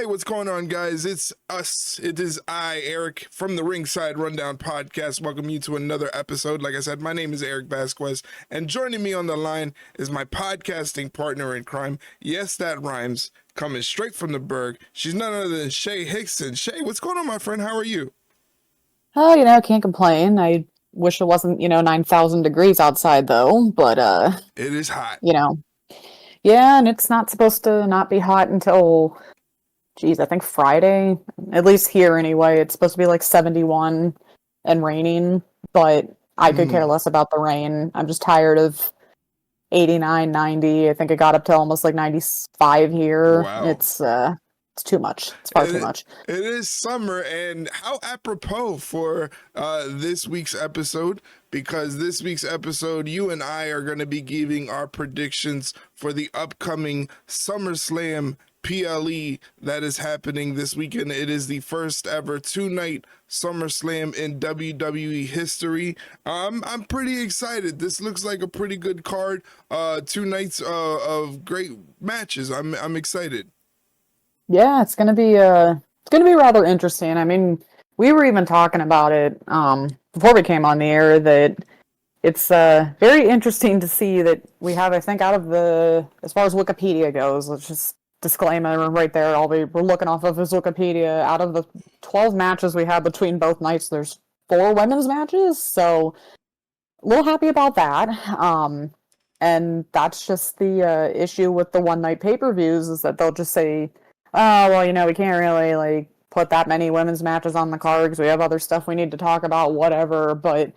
Hey, what's going on, guys? It's us. It is I, Erik, from the Ringside Rundown podcast. Welcome you to another episode. Like I said, my name is Erik Vasquez, and joining me on the line is my podcasting partner in crime. Yes, that rhymes. Coming straight from the Berg. She's none other than Shay Hickson. Shay, what's going on, my friend? How are you? Oh, can't complain. I wish it wasn't, 9,000 degrees outside though, but It is hot. you know, yeah, and it's not supposed to not be hot until, geez, I think Friday, at least here anyway. It's supposed to be like 71 and raining, but I could care less about the rain. I'm just tired of 89, 90. I think it got up to almost like 95 here. Wow. It's too much. It's far too much. It is summer, and how apropos for this week's episode, because this week's episode, you and I are going to be giving our predictions for the upcoming SummerSlam PLE that is happening this weekend. It is the first ever two-night SummerSlam in WWE history. I'm pretty excited. This looks like a pretty good card. 2 nights of great matches. I'm excited. Yeah, it's gonna be rather interesting. I mean, we were even talking about it before we came on the air that it's very interesting to see that we have, I think, out of as far as Wikipedia goes, let's just disclaimer right there, we're looking off of his Wikipedia, out of the 12 matches we had between both nights, there's 4 women's matches, so a little happy about that. And that's just the issue with the one-night pay-per-views, is that they'll just say, oh, well, we can't really, put that many women's matches on the card because we have other stuff we need to talk about, whatever. But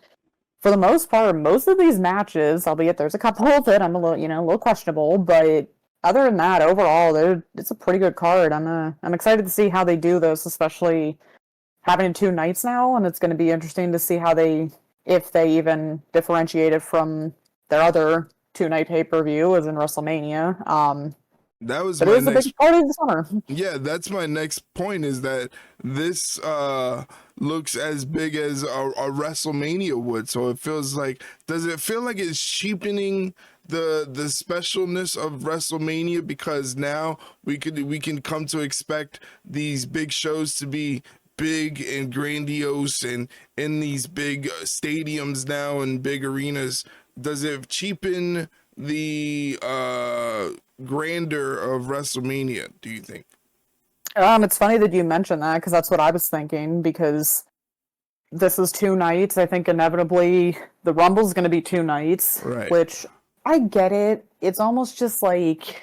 for the most part, most of these matches, albeit there's a couple that I'm a little questionable, but other than that, overall, it's a pretty good card. I'm excited to see how they do this, especially having 2 nights now, and it's going to be interesting to see if they even differentiate it from their other 2-night pay-per-view, as in WrestleMania. That was but my it was next. a big party of the summer. Yeah, that's my next point, is that this looks as big as a WrestleMania would. So it feels like, does it feel like it's cheapening the specialness of WrestleMania, because now we can come to expect these big shows to be big and grandiose and in these big stadiums now and big arenas? Does it cheapen the grandeur of WrestleMania, do you think? It's funny that you mentioned that, because that's what I was thinking, because this is 2 nights. I think inevitably the Rumble's going to be 2 nights, Right. Which I get it. It's almost just like,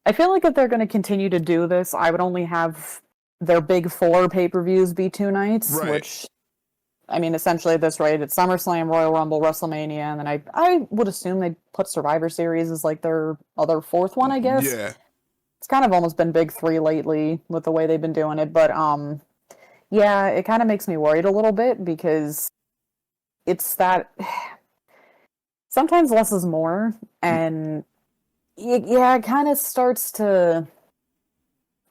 I feel like if they're going to continue to do this, I would only have their big 4 pay-per-views be 2 nights, Right. Which, I mean, essentially at this rate, it's SummerSlam, Royal Rumble, WrestleMania, and then I would assume they'd put Survivor Series as like their other 4th one, I guess. Yeah. It's kind of almost been big 3 lately with the way they've been doing it, but yeah, it kind of makes me worried a little bit, because it's that sometimes less is more, and it kind of starts to,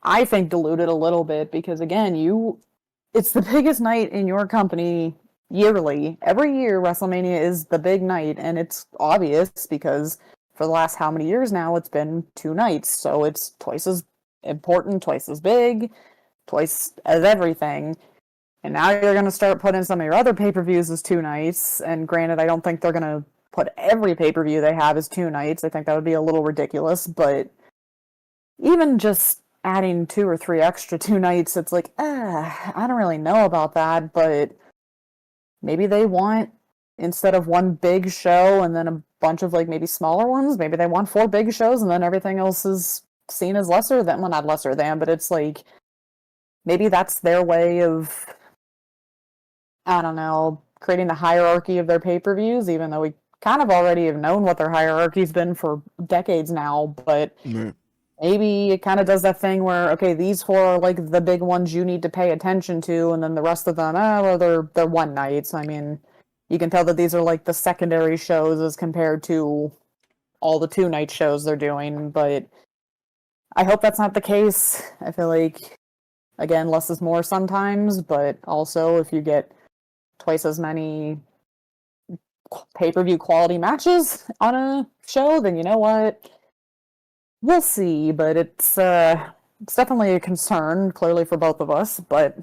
I think, dilute it a little bit, because again, it's the biggest night in your company yearly. Every year, WrestleMania is the big night, and it's obvious because for the last how many years now, it's been 2 nights. So it's twice as important, twice as big, twice as everything. And now you're going to start putting some of your other pay-per-views as 2 nights. And granted, I don't think they're going to put every pay-per-view they have as 2 nights. I think that would be a little ridiculous. But even just adding 2 or 3 extra 2 nights, it's like, I don't really know about that, but maybe they want, instead of 1 big show and then a bunch of maybe smaller ones, maybe they want 4 big shows and then everything else is seen as lesser than, well, not lesser than, but it's like, maybe that's their way of, I don't know, creating the hierarchy of their pay-per-views, even though we kind of already have known what their hierarchy's been for decades now, but maybe it kind of does that thing where, okay, these 4 are like the big ones you need to pay attention to, and then the rest of them, well, they're 1 nights. I mean, you can tell that these are like the secondary shows as compared to all the 2-night shows they're doing, but I hope that's not the case. I feel like, again, less is more sometimes, but also if you get twice as many pay-per-view quality matches on a show, then you know what? We'll see, but it's it's definitely a concern, clearly for both of us, but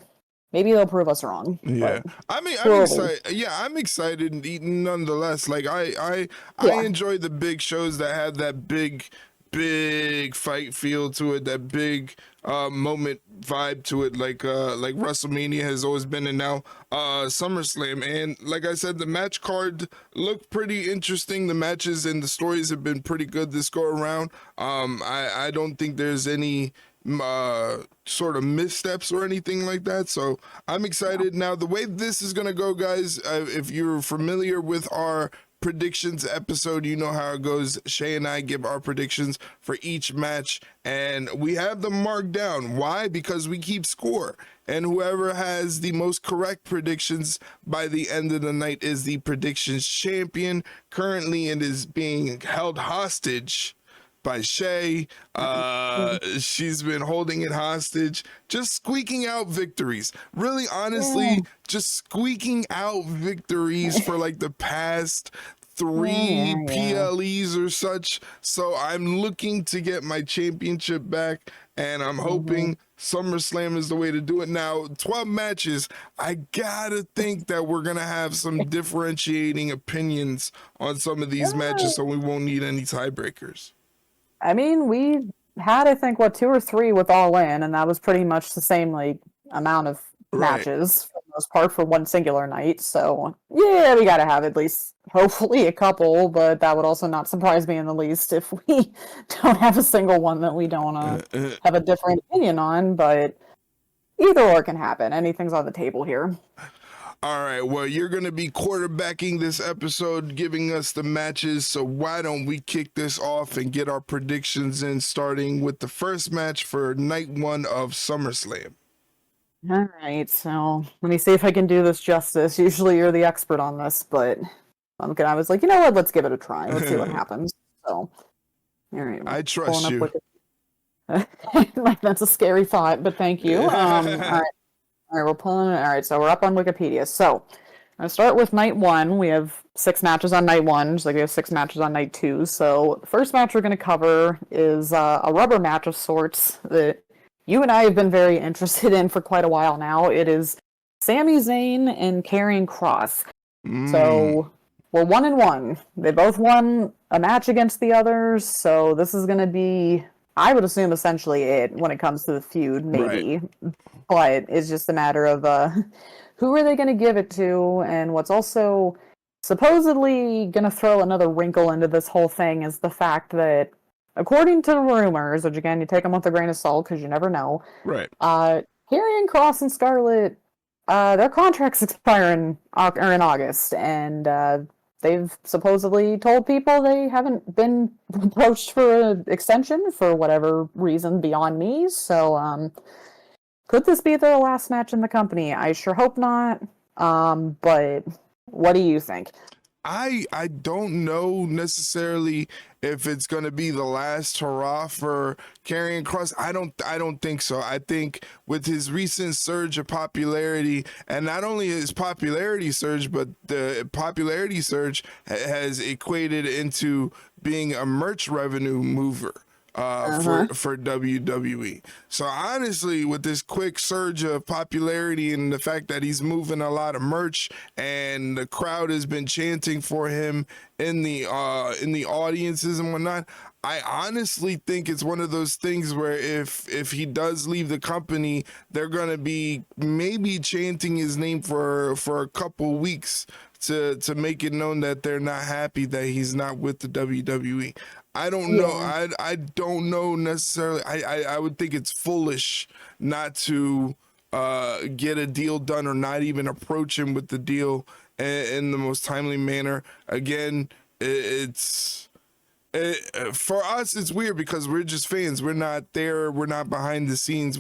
maybe they'll prove us wrong. Yeah, But I mean, I'm surely, excited. Yeah, I'm excited nonetheless. Like I yeah. enjoy the big shows that have that big fight feel to it, that big moment vibe to it, like WrestleMania has always been, and now SummerSlam. And like I said, the match card looked pretty interesting. The matches and the stories have been pretty good this go around. I don't think there's any sort of missteps or anything like that, so I'm excited. Now the way this is gonna go, guys, if you're familiar with our predictions episode, you know how it goes. Shay and I give our predictions for each match, and we have them marked down. Why? Because we keep score, and whoever has the most correct predictions by the end of the night is the predictions champion. Currently it is being held hostage by Shay. She's been holding it hostage, just squeaking out victories. Really, Yeah. honestly, just squeaking out victories for like the past three Yeah. PLEs or such. So I'm looking to get my championship back, and I'm Mm-hmm. hoping SummerSlam is the way to do it. Now, 12 matches, I gotta think that we're gonna have some differentiating opinions on some of these matches, so we won't need any tiebreakers. I mean, we had, I think, what, two or three with All In, and that was pretty much the same like amount of Right. matches for the most part for one singular night. So yeah, we got to have at least hopefully a couple, but that would also not surprise me in the least if we don't have a single one that we don't Uh, uh, have a different opinion on. But either or can happen. Anything's on the table here. all right. Well, you're going to be quarterbacking this episode, giving us the matches. So why don't we kick this off and get our predictions in, starting with the first match for night one of SummerSlam? All right, so let me see if I can do this justice. Usually you're the expert on this, but I was like, you know what? Let's give it a try. Let's see what happens. So, all right, we're I pulling trust up you. Like that's a scary thought, but thank you. All right, we're pulling. All right, so we're up on Wikipedia. So, I'm gonna start with night one. We have 6 matches on night one, just like we have 6 matches on night two. So, the first match we're gonna cover is a rubber match of sorts that you and I have been very interested in for quite a while now. It is Sami Zayn and Karrion Kross. Mm, So we're 1-1. They both won a match against the others, so this is going to be, I would assume, essentially it when it comes to the feud, right. maybe. But it's just a matter of who are they going to give it to, and what's also supposedly going to throw another wrinkle into this whole thing is the fact that, according to the rumors, which again, you take them with a grain of salt because you never know, Right. Karrion Kross and Scarlett, their contracts expire in August, and they've supposedly told people they haven't been approached for an extension for whatever reason beyond me. So, could this be their last match in the company? I sure hope not. But what do you think? I don't know necessarily if it's going to be the last hurrah for Karrion Kross. I don't think so. I think with his recent surge of popularity, and not only his popularity surge, but the popularity surge has equated into being a merch revenue mover Uh for huh. WWE. So honestly, with this quick surge of popularity and the fact that he's moving a lot of merch and the crowd has been chanting for him in the audiences and whatnot, I honestly think it's one of those things where if he does leave the company, they're gonna be maybe chanting his name for a couple weeks to make it known that they're not happy that he's not with the WWE. I don't know. Yeah. I don't know necessarily. I would think it's foolish not to get a deal done or not even approach him with the deal in the most timely manner. Again, it's for us it's weird because we're just fans. We're not there. We're not behind the scenes.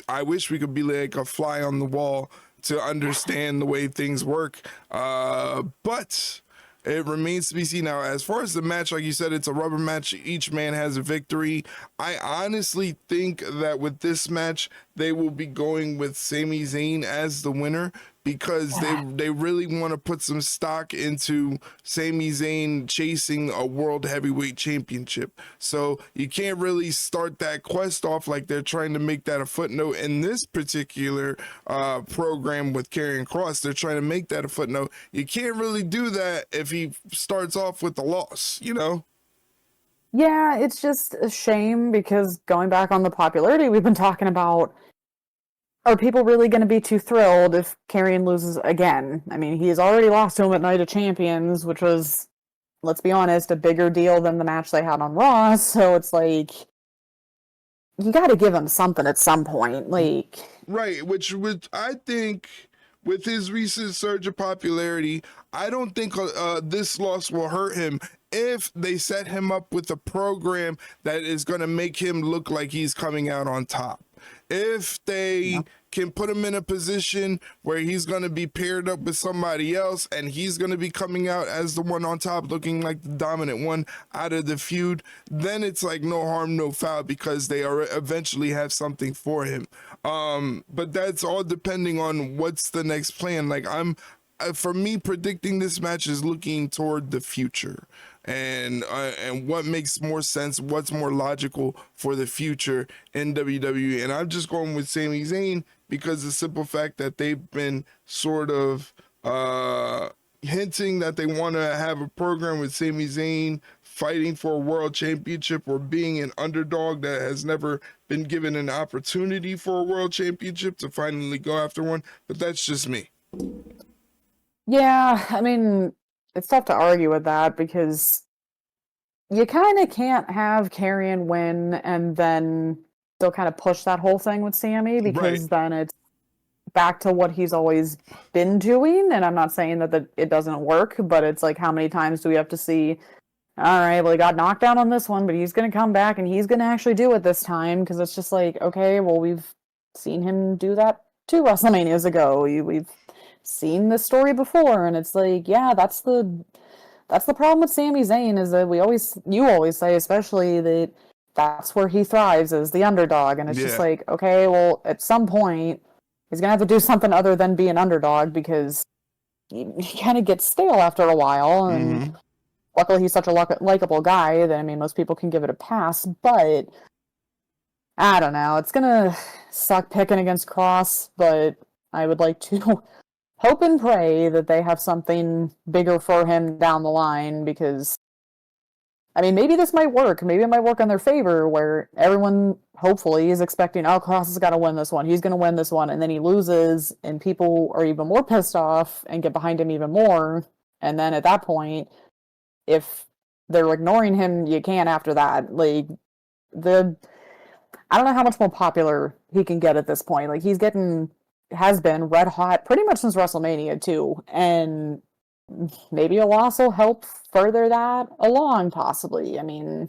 I wish we could be like a fly on the wall to understand the way things work. But it remains to be seen. Now, as far as the match, like you said, it's a rubber match. Each man has a victory. I honestly think that with this match, they will be going with Sami Zayn as the winner because they really want to put some stock into Sami Zayn chasing a world heavyweight championship. So you can't really start that quest off like they're trying to make that a footnote in this particular program with Karrion Kross. They're trying to make that a footnote. You can't really do that if he starts off with the loss, you know? Yeah, it's just a shame because going back on the popularity we've been talking about, are people really going to be too thrilled if Karrion loses again? I mean, he has already lost to him at Night of Champions, which was, let's be honest, a bigger deal than the match they had on Raw. So it's like, you got to give him something at some point. Like, right, which I think with his recent surge of popularity, I don't think this loss will hurt him if they set him up with a program that is going to make him look like he's coming out on top. If they can put him in a position where he's going to be paired up with somebody else and he's going to be coming out as the one on top, looking like the dominant one out of the feud, then it's like no harm, no foul, because they are eventually have something for him. But that's all depending on what's the next plan. Like for me, predicting this match is looking toward the future and what makes more sense, what's more logical for the future in WWE. And I'm just going with Sami Zayn because the simple fact that they've been sort of hinting that they want to have a program with Sami Zayn fighting for a world championship or being an underdog that has never been given an opportunity for a world championship to finally go after one. But that's just me. yeah, I mean, it's tough to argue with that because you kind of can't have Karrion win and then still kind of push that whole thing with Sami, because then it's back to what he's always been doing. And I'm not saying that it doesn't work, but it's like, how many times do we have to see, all right, well, he got knocked down on this one, but he's going to come back and he's going to actually do it this time? Because it's just like, okay, well, we've seen him do that 2 WrestleManias ago. We've seen this story before, and it's like, yeah, that's the problem with Sami Zayn, is that you always say, especially, that that's where he thrives, as the underdog. And it's just like, okay, well, at some point he's gonna have to do something other than be an underdog, because he kind of gets stale after a while. And luckily he's such a likable guy that, I mean, most people can give it a pass. But I don't know, it's gonna suck picking against Kross, but I would like to hope and pray that they have something bigger for him down the line, because, I mean, maybe this might work. Maybe it might work in their favor, where everyone hopefully is expecting, oh, Kross has got to win this one. He's going to win this one. And then he loses, and people are even more pissed off and get behind him even more. And then at that point, if they're ignoring him, you can't after that. Like, I don't know how much more popular he can get at this point. Like, has been red hot pretty much since WrestleMania too, and maybe a loss will help further that along, possibly. I mean,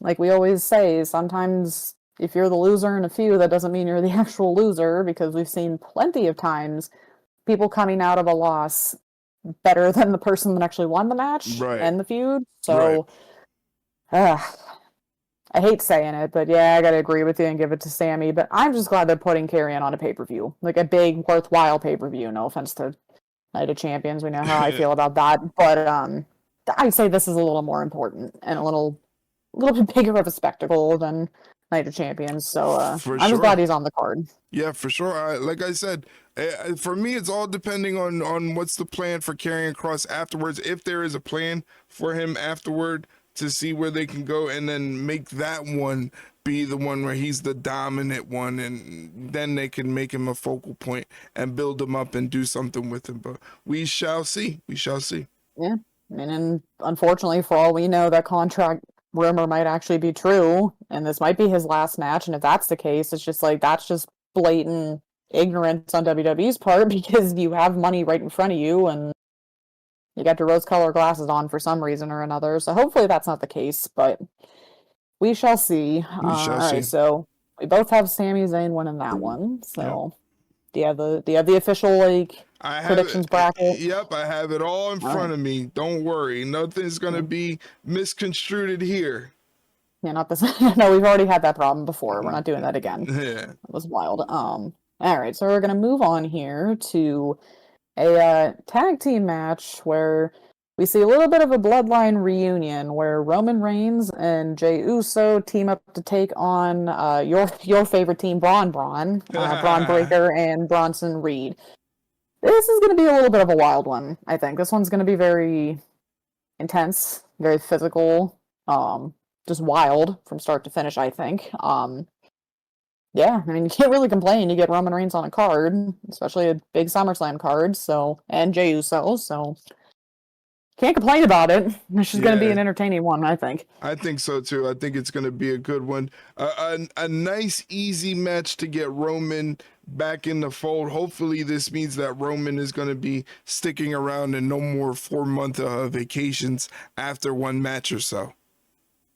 like we always say, sometimes if you're the loser in a feud, that doesn't mean you're the actual loser, because we've seen plenty of times people coming out of a loss better than the person that actually won the match and the feud. So I hate saying it, but yeah, I gotta agree with you and give it to Sami. But I'm just glad they're putting Karrion on a pay-per-view, like a big, worthwhile pay-per-view. No offense to Night of Champions, we know how I feel about that. But I'd say this is a little more important and a little bit bigger of a spectacle than Night of Champions. So I'm just glad he's on the card. Yeah, for sure. Like I said, for me, it's all depending on what's the plan for Karrion Kross afterwards, if there is a plan for him afterward, to see where they can go and then make that one be the one where he's the dominant one, and then they can make him a focal point and build him up and do something with him. But we shall see. We shall see. Yeah. I mean, and unfortunately, for all we know, that contract rumor might actually be true, and this might be his last match. And if that's the case, it's just like, that's just blatant ignorance on WWE's part, because you have money right in front of you and you got your rose-colored glasses on for some reason or another. So hopefully that's not the case, but we shall see. We shall see. Right, so we both have Sami Zayn winning that one. So do you have the official predictions bracket? Yep, I have it all in front of me. Don't worry, nothing's gonna be misconstrued here. Yeah, not this. No, we've already had that problem before. We're not doing that again. Yeah, it was wild. All right, so we're gonna move on here to a tag team match where we see a little bit of a bloodline reunion where Roman Reigns and Jey Uso team up to take on your favorite team, Braun Breaker and Bronson Reed. This is going to be a little bit of a wild one, I think. This one's going to be very intense, very physical, just wild from start to finish, I think. Yeah, I mean, you can't really complain. You get Roman Reigns on a card, especially a big SummerSlam card, so, and Jey Uso, so can't complain about it. This is going to be Yeah, an entertaining one, I think. I think so too. I think it's going to be a good one. A nice, easy match to get Roman back in the fold. Hopefully, this means that Roman is going to be sticking around and no more 4-month vacations after one match or so.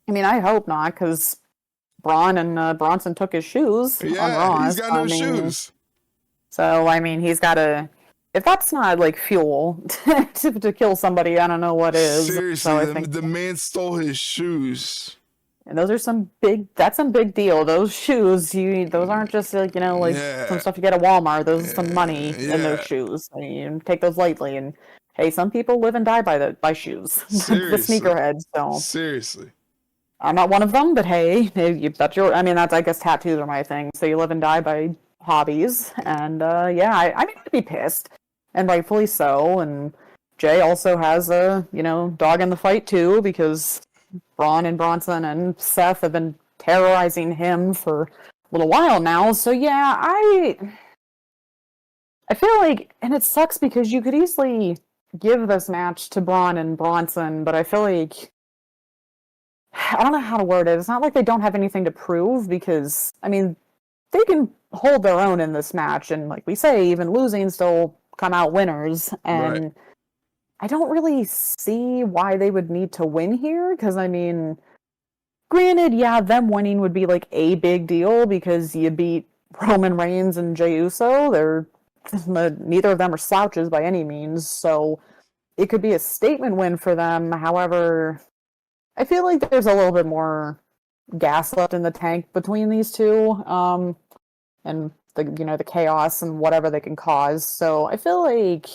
I mean, I hope not, because Braun and Bronson took his shoes on Yeah, Raw. he's got no shoes. So, I mean, he's got to. If that's not like fuel to kill somebody, I don't know what is. Seriously, so I think the man stole his shoes. and those are some big. That's some big deal. Those shoes, those aren't just like like some stuff you get at Walmart. Those are some money in those shoes. I mean, take those lightly. And hey, some people live and die by shoes. The sneakerheads. So seriously. I'm not one of them, but hey, that's your. I mean, that's I guess tattoos are my thing. So you live and die by hobbies, and yeah, I mean, I'd be pissed, and rightfully so. And Jay also has a dog in the fight too, because Braun and Bronson and Seth have been terrorizing him for a little while now. So yeah, I feel like, and it sucks because you could easily give this match to Braun and Bronson, but I feel like. I don't know how to word it. It's not like they don't have anything to prove because, I mean, they can hold their own in this match. And like we say, even losing still come out winners. And Right. I don't really see why they would need to win here. Because, I mean, granted, yeah, them winning would be like a big deal because you beat Roman Reigns and Jey Uso. Neither of them are slouches by any means. So it could be a statement win for them. However, I feel like there's a little bit more gas left in the tank between these two, and the chaos and whatever they can cause. So I feel like,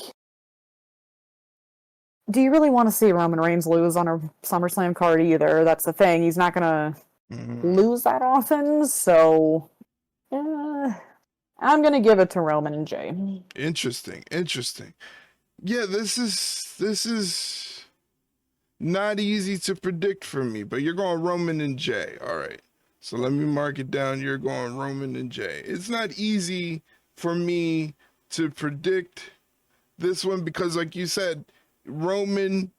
do you really want to see Roman Reigns lose on a SummerSlam card either? That's the thing. He's not gonna lose that often. So I'm gonna give it to Roman and Jay. Interesting. Yeah, this is not easy to predict for me, but you're going Roman and Jay. All right. So let me mark it down. You're going Roman and Jay. It's not easy for me to predict this one because, like you said, Roman,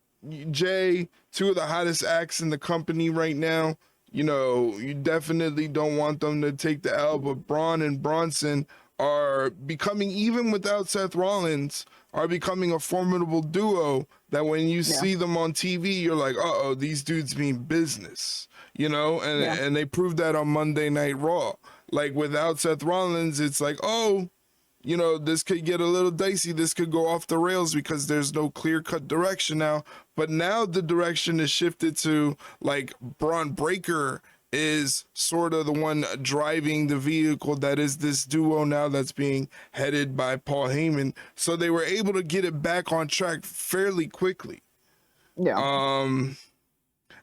Jay, two of the hottest acts in the company right now. You definitely don't want them to take the L, but Braun and Bronson are becoming, even without Seth Rollins, are becoming a formidable duo that when you see them on TV, you're like, uh-oh, these dudes mean business, and they proved that on Monday Night Raw. Like, without Seth Rollins, it's like, oh, this could get a little dicey. This could go off the rails because there's no clear-cut direction now. But now the direction is shifted to, like, Braun Breaker is sort of the one driving the vehicle that is this duo now that's being headed by Paul Heyman. So they were able to get it back on track fairly quickly. Yeah.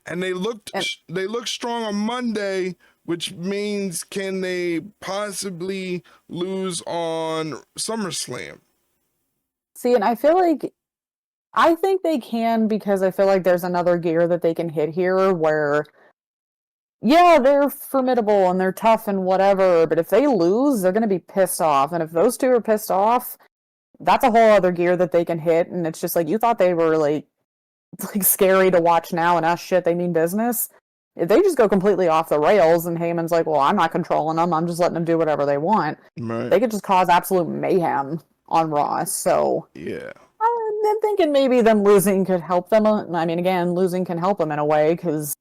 And they looked strong on Monday, which means can they possibly lose on SummerSlam? See, and I think they can because I feel like there's another gear that they can hit here where, yeah, they're formidable and they're tough and whatever, but if they lose, they're going to be pissed off. And if those two are pissed off, that's a whole other gear that they can hit. And it's just like, you thought they were like scary to watch now and shit, they mean business. If they just go completely off the rails and Heyman's like, well, I'm not controlling them, I'm just letting them do whatever they want. Right. They could just cause absolute mayhem on Raw. So yeah, I'm thinking maybe them losing could help them. I mean, again, losing can help them in a way because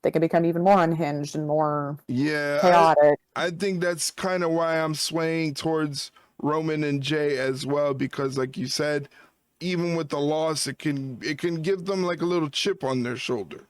they can become even more unhinged and more chaotic. I think that's kind of why I'm swaying towards Roman and Jay as well, because like you said, even with the loss, it can give them like a little chip on their shoulder,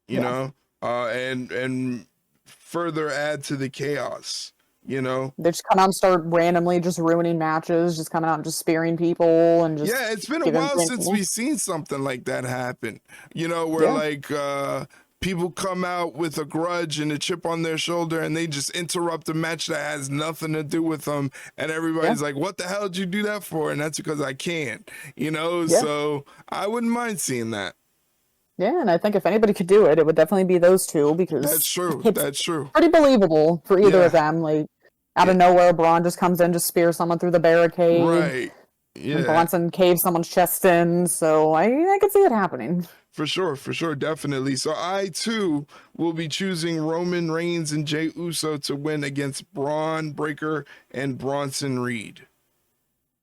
you know, and further add to the chaos. you know? They just come out and start randomly just ruining matches, just coming out and just spearing people and just Yeah, it's been a giving. while since we've seen something like that happen. You know, where Yeah. like people come out with a grudge and a chip on their shoulder and they just interrupt a match that has nothing to do with them, and everybody's like, "What the hell did you do that for?" And that's because I can, you know. Yeah. So I wouldn't mind seeing that. Yeah, and I think if anybody could do it, it would definitely be those two That's because true. it's That's true. pretty believable for either of Yeah. them. Like out Yeah. of nowhere, Braun just comes in, just spears someone through the barricade, Right. and Yeah. Bronson caves someone's chest in. So I could see it happening. For sure, definitely. So I too will be choosing Roman Reigns and Jey Uso to win against Braun Breaker and Bronson Reed.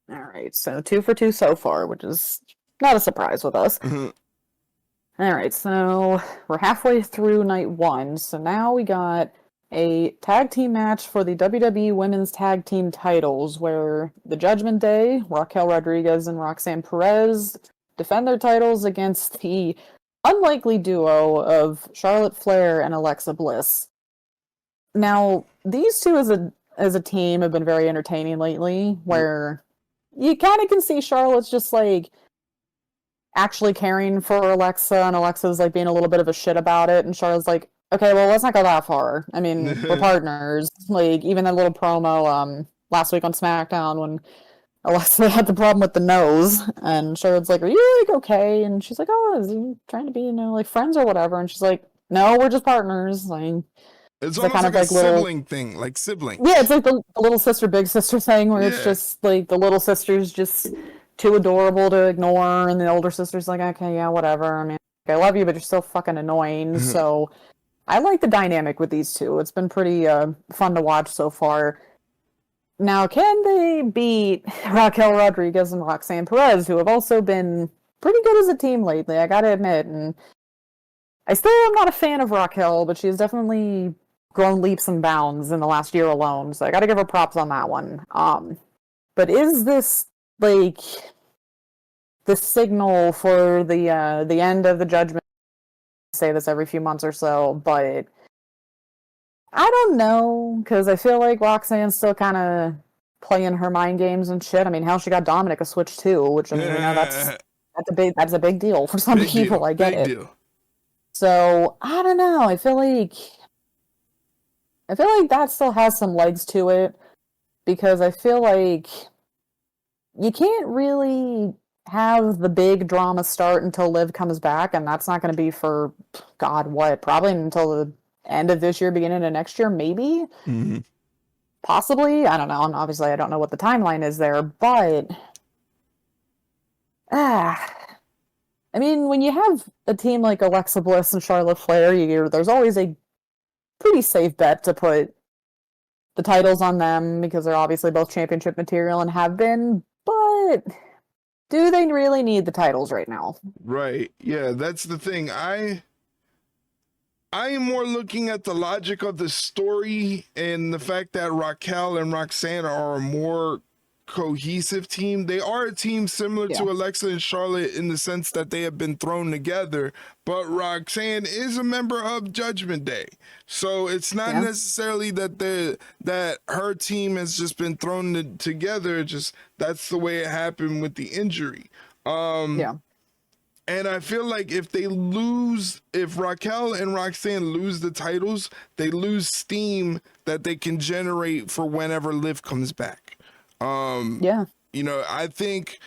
All right, so 2 for 2 so far, which is not a surprise with us. All right, so we're halfway through night 1. So now we got a tag team match for the WWE Women's Tag Team titles where the Judgment Day, Raquel Rodriguez and Roxanne Perez, defend their titles against the unlikely duo of Charlotte Flair and Alexa Bliss. Now, these two as a team have been very entertaining lately, where you kind of can see Charlotte's just like actually caring for Alexa, and Alexa's like being a little bit of a shit about it, and Charlotte's like, okay, well, let's not go that far. I mean, we're partners. Like, even that little promo last week on SmackDown when Alexa had the problem with the nose, and Charlotte's like, are you like okay? And she's like, oh, is he trying to be, like friends or whatever? And she's like, no, we're just partners. Like, It's like almost kind like of a like little sibling thing, like siblings. yeah, it's like the little sister, big sister thing where it's Yeah. just like the little sister's just too adorable to ignore, and the older sister's like, okay, yeah, whatever. I mean, I love you, but you're still fucking annoying. So I like the dynamic with these two. It's been pretty fun to watch so far. Now, can they beat Raquel Rodriguez and Roxanne Perez, who have also been pretty good as a team lately, I gotta admit. And I still am not a fan of Raquel, but she's definitely grown leaps and bounds in the last year alone, so I gotta give her props on that one. But is this like the signal for the end of the Judgment? I say this every few months or so, but I don't know, because I feel like Roxanne's still kind of playing her mind games and shit. I mean, hell, she got Dominic a Switch too, which I mean, we know that's a big deal for some people. Deal. I get big it. Deal. So I don't know. I feel like that still has some legs to it, because I feel like you can't really have the big drama start until Liv comes back, and that's not going to be for God, what? Probably until the end of this year, beginning of next year, maybe. Possibly. I don't know. And obviously, I don't know what the timeline is there, but I mean, when you have a team like Alexa Bliss and Charlotte Flair, there's always a pretty safe bet to put the titles on them, because they're obviously both championship material and have been, but do they really need the titles right now? Right. Yeah, that's the thing. I am more looking at the logic of the story and the fact that Raquel and Roxanne are a more cohesive team. They are a team similar to Alexa and Charlotte in the sense that they have been thrown together, but Roxanne is a member of Judgment Day. So it's not necessarily that her team has just been thrown together, just that's the way it happened with the injury. And I feel like if Raquel and Roxanne lose the titles, they lose steam that they can generate for whenever Liv comes back. You know, I think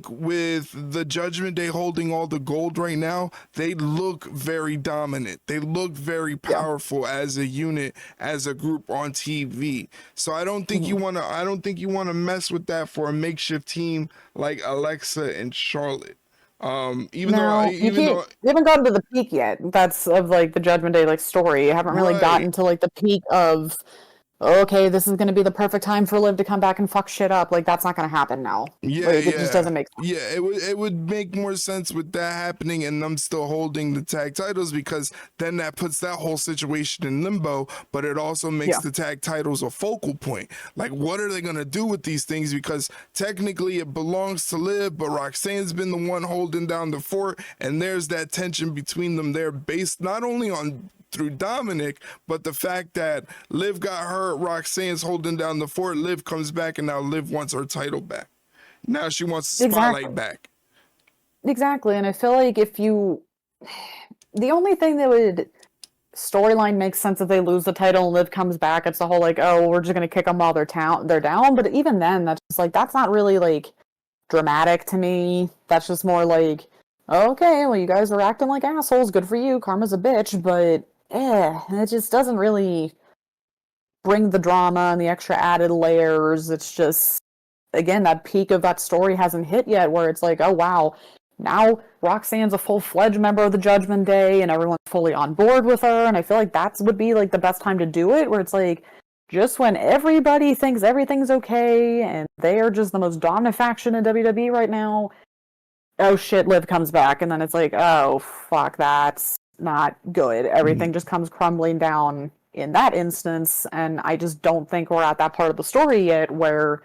with the Judgment Day holding all the gold right now, they look very dominant. They look very powerful as a unit, as a group on TV. So I don't think you want to mess with that for a makeshift team like Alexa and Charlotte. Even though you haven't gotten to the peak yet. That's of like the Judgment Day like story. You haven't really gotten to like the peak of, okay, this is going to be the perfect time for Liv to come back and fuck shit up. Like, that's not going to happen now. It just doesn't make sense. Yeah, it would make more sense with that happening and them still holding the tag titles, because then that puts that whole situation in limbo, but it also makes the tag titles a focal point. Like, what are they going to do with these things? Because technically it belongs to Liv, but Roxanne's been the one holding down the fort, and there's that tension between them there based not only on through Dominic, but the fact that Liv got hurt, Roxanne's holding down the fort, Liv comes back, and now Liv wants her title back. Now she wants the spotlight back. Exactly, and I feel like if you... The only thing that would storyline makes sense if they lose the title and Liv comes back, it's the whole like, oh, we're just gonna kick them while they're down. But even then, that's just like, that's not really like dramatic to me. That's just more like, okay, well, you guys are acting like assholes. Good for you. Karma's a bitch, but it just doesn't really bring the drama and the extra added layers. It's just, again, that peak of that story hasn't hit yet, where it's like, oh wow, now Roxanne's a full-fledged member of the Judgment Day and everyone's fully on board with her. And I feel like that would be like the best time to do it, where it's like, just when everybody thinks everything's okay and they are just the most dominant faction in WWE right now, oh shit, Liv comes back, and then it's like, oh fuck, that's not good. Everything just comes crumbling down in that instance, and I just don't think we're at that part of the story yet where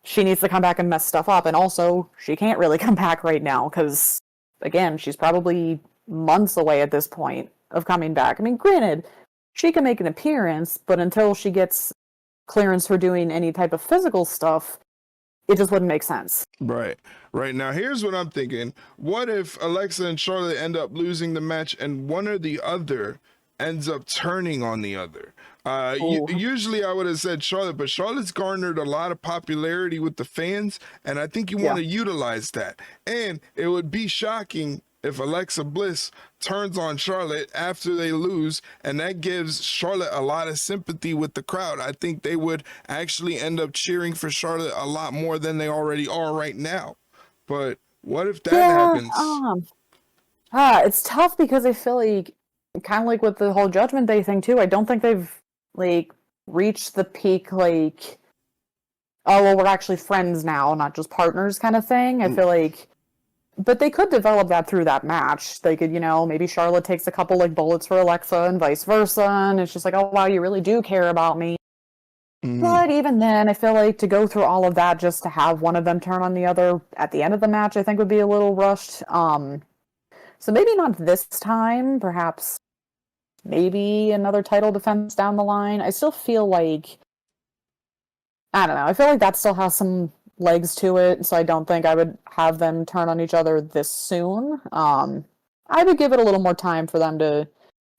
she needs to come back and mess stuff up. And also, she can't really come back right now because, again, she's probably months away at this point of coming back. I mean, granted, she can make an appearance, but until she gets clearance for doing any type of physical stuff, it just wouldn't make sense. Right. Now, here's what I'm thinking. What if Alexa and Charlotte end up losing the match and one or the other ends up turning on the other? Usually I would have said Charlotte, but Charlotte's garnered a lot of popularity with the fans, and I think you want to utilize that. And it would be shocking if Alexa Bliss turns on Charlotte after they lose, and that gives Charlotte a lot of sympathy with the crowd. I think they would actually end up cheering for Charlotte a lot more than they already are right now. But what if that happens? It's tough because I feel like, kind of like with the whole Judgment Day thing too, I don't think they've like reached the peak, like, oh well, we're actually friends now, not just partners kind of thing. I feel like, but they could develop that through that match. They could, maybe Charlotte takes a couple like bullets for Alexa and vice versa, and it's just like, oh wow, you really do care about me. But even then, I feel like to go through all of that just to have one of them turn on the other at the end of the match, I think would be a little rushed. So maybe not this time, perhaps maybe another title defense down the line. I still feel like, I don't know, I feel like that still has some legs to it, so I don't think I would have them turn on each other this soon. I would give it a little more time for them to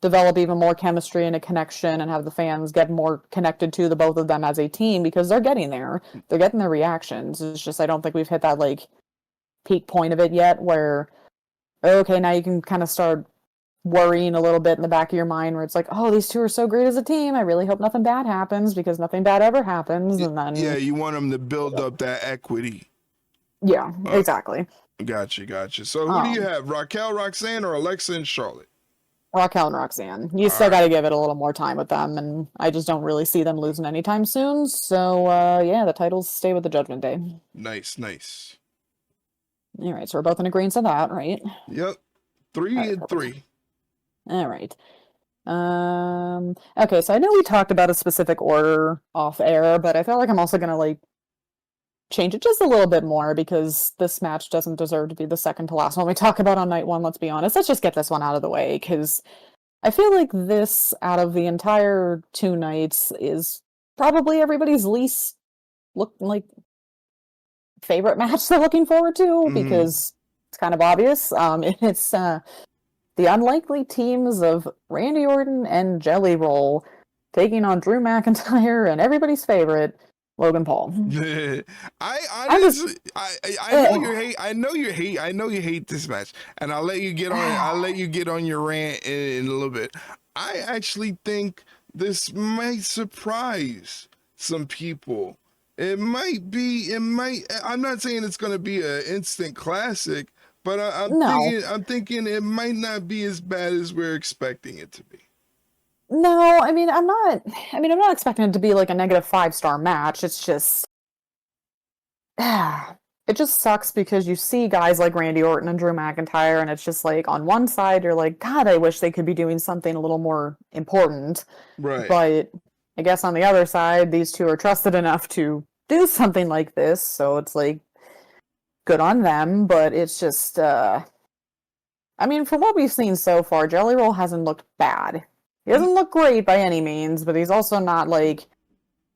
develop even more chemistry and a connection and have the fans get more connected to the both of them as a team, because they're getting there. They're getting their reactions. It's just I don't think we've hit that like peak point of it yet where, okay, now you can kind of start worrying a little bit in the back of your mind where it's like, oh, these two are so great as a team. I really hope nothing bad happens, because nothing bad ever happens. And then you want them to build up that equity. Yeah, exactly. Gotcha. So who do you have? Raquel, Roxanne, or Alexa and Charlotte? Raquel and Roxanne. You still got to give it a little more time with them, and I just don't really see them losing anytime soon. So, the titles stay with the Judgment Day. Nice. All right, so we're both in agreement on that, right? Yep. 3-3. All right. Okay, so I know we talked about a specific order off air, but I feel like I'm also gonna like change it just a little bit more, because this match doesn't deserve to be the second to last one we talk about on night one. Let's be honest. Let's just get this one out of the way, because I feel like this, out of the entire 2 nights, is probably everybody's least favorite match they're looking forward to, because it's kind of obvious. It's the unlikely teams of Randy Orton and Jelly Roll taking on Drew McIntyre and everybody's favorite Logan Paul. I know you hate this match, and I'll let you get on your rant in a little bit. I actually think this might surprise some people. I'm not saying it's going to be an instant classic, but I'm thinking it might not be as bad as we're expecting it to be. No, I'm not expecting it to be like a negative 5-star match. It's just, it just sucks because you see guys like Randy Orton and Drew McIntyre, and it's just like, on one side, you're like, God, I wish they could be doing something a little more important. Right. But I guess on the other side, these two are trusted enough to do something like this, so it's like, good on them, but it's just, from what we've seen so far, Jelly Roll hasn't looked bad. He doesn't look great by any means, but he's also not like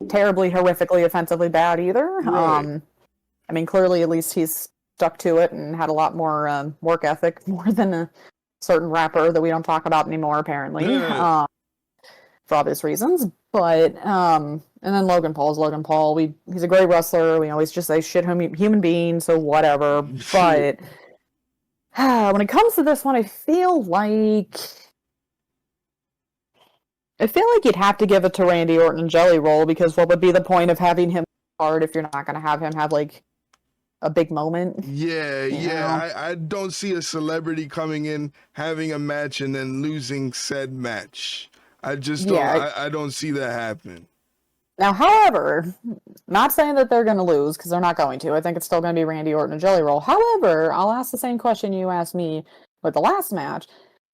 terribly horrifically offensively bad either. Right. I mean, clearly at least he's stuck to it and had a lot more work ethic, more than a certain rapper that we don't talk about anymore, apparently, for obvious reasons. But and then Logan Paul's Logan Paul. He's a great wrestler. We always just say shit human being, so whatever. But when it comes to this one, I feel like you'd have to give it to Randy Orton and Jelly Roll, because what would be the point of having him hard if you're not going to have him have like a big moment? Yeah. I don't see a celebrity coming in, having a match, and then losing said match. I just don't. I don't see that happen. Now, however, not saying that they're going to lose, because they're not going to. I think it's still going to be Randy Orton and Jelly Roll. However, I'll ask the same question you asked me with the last match.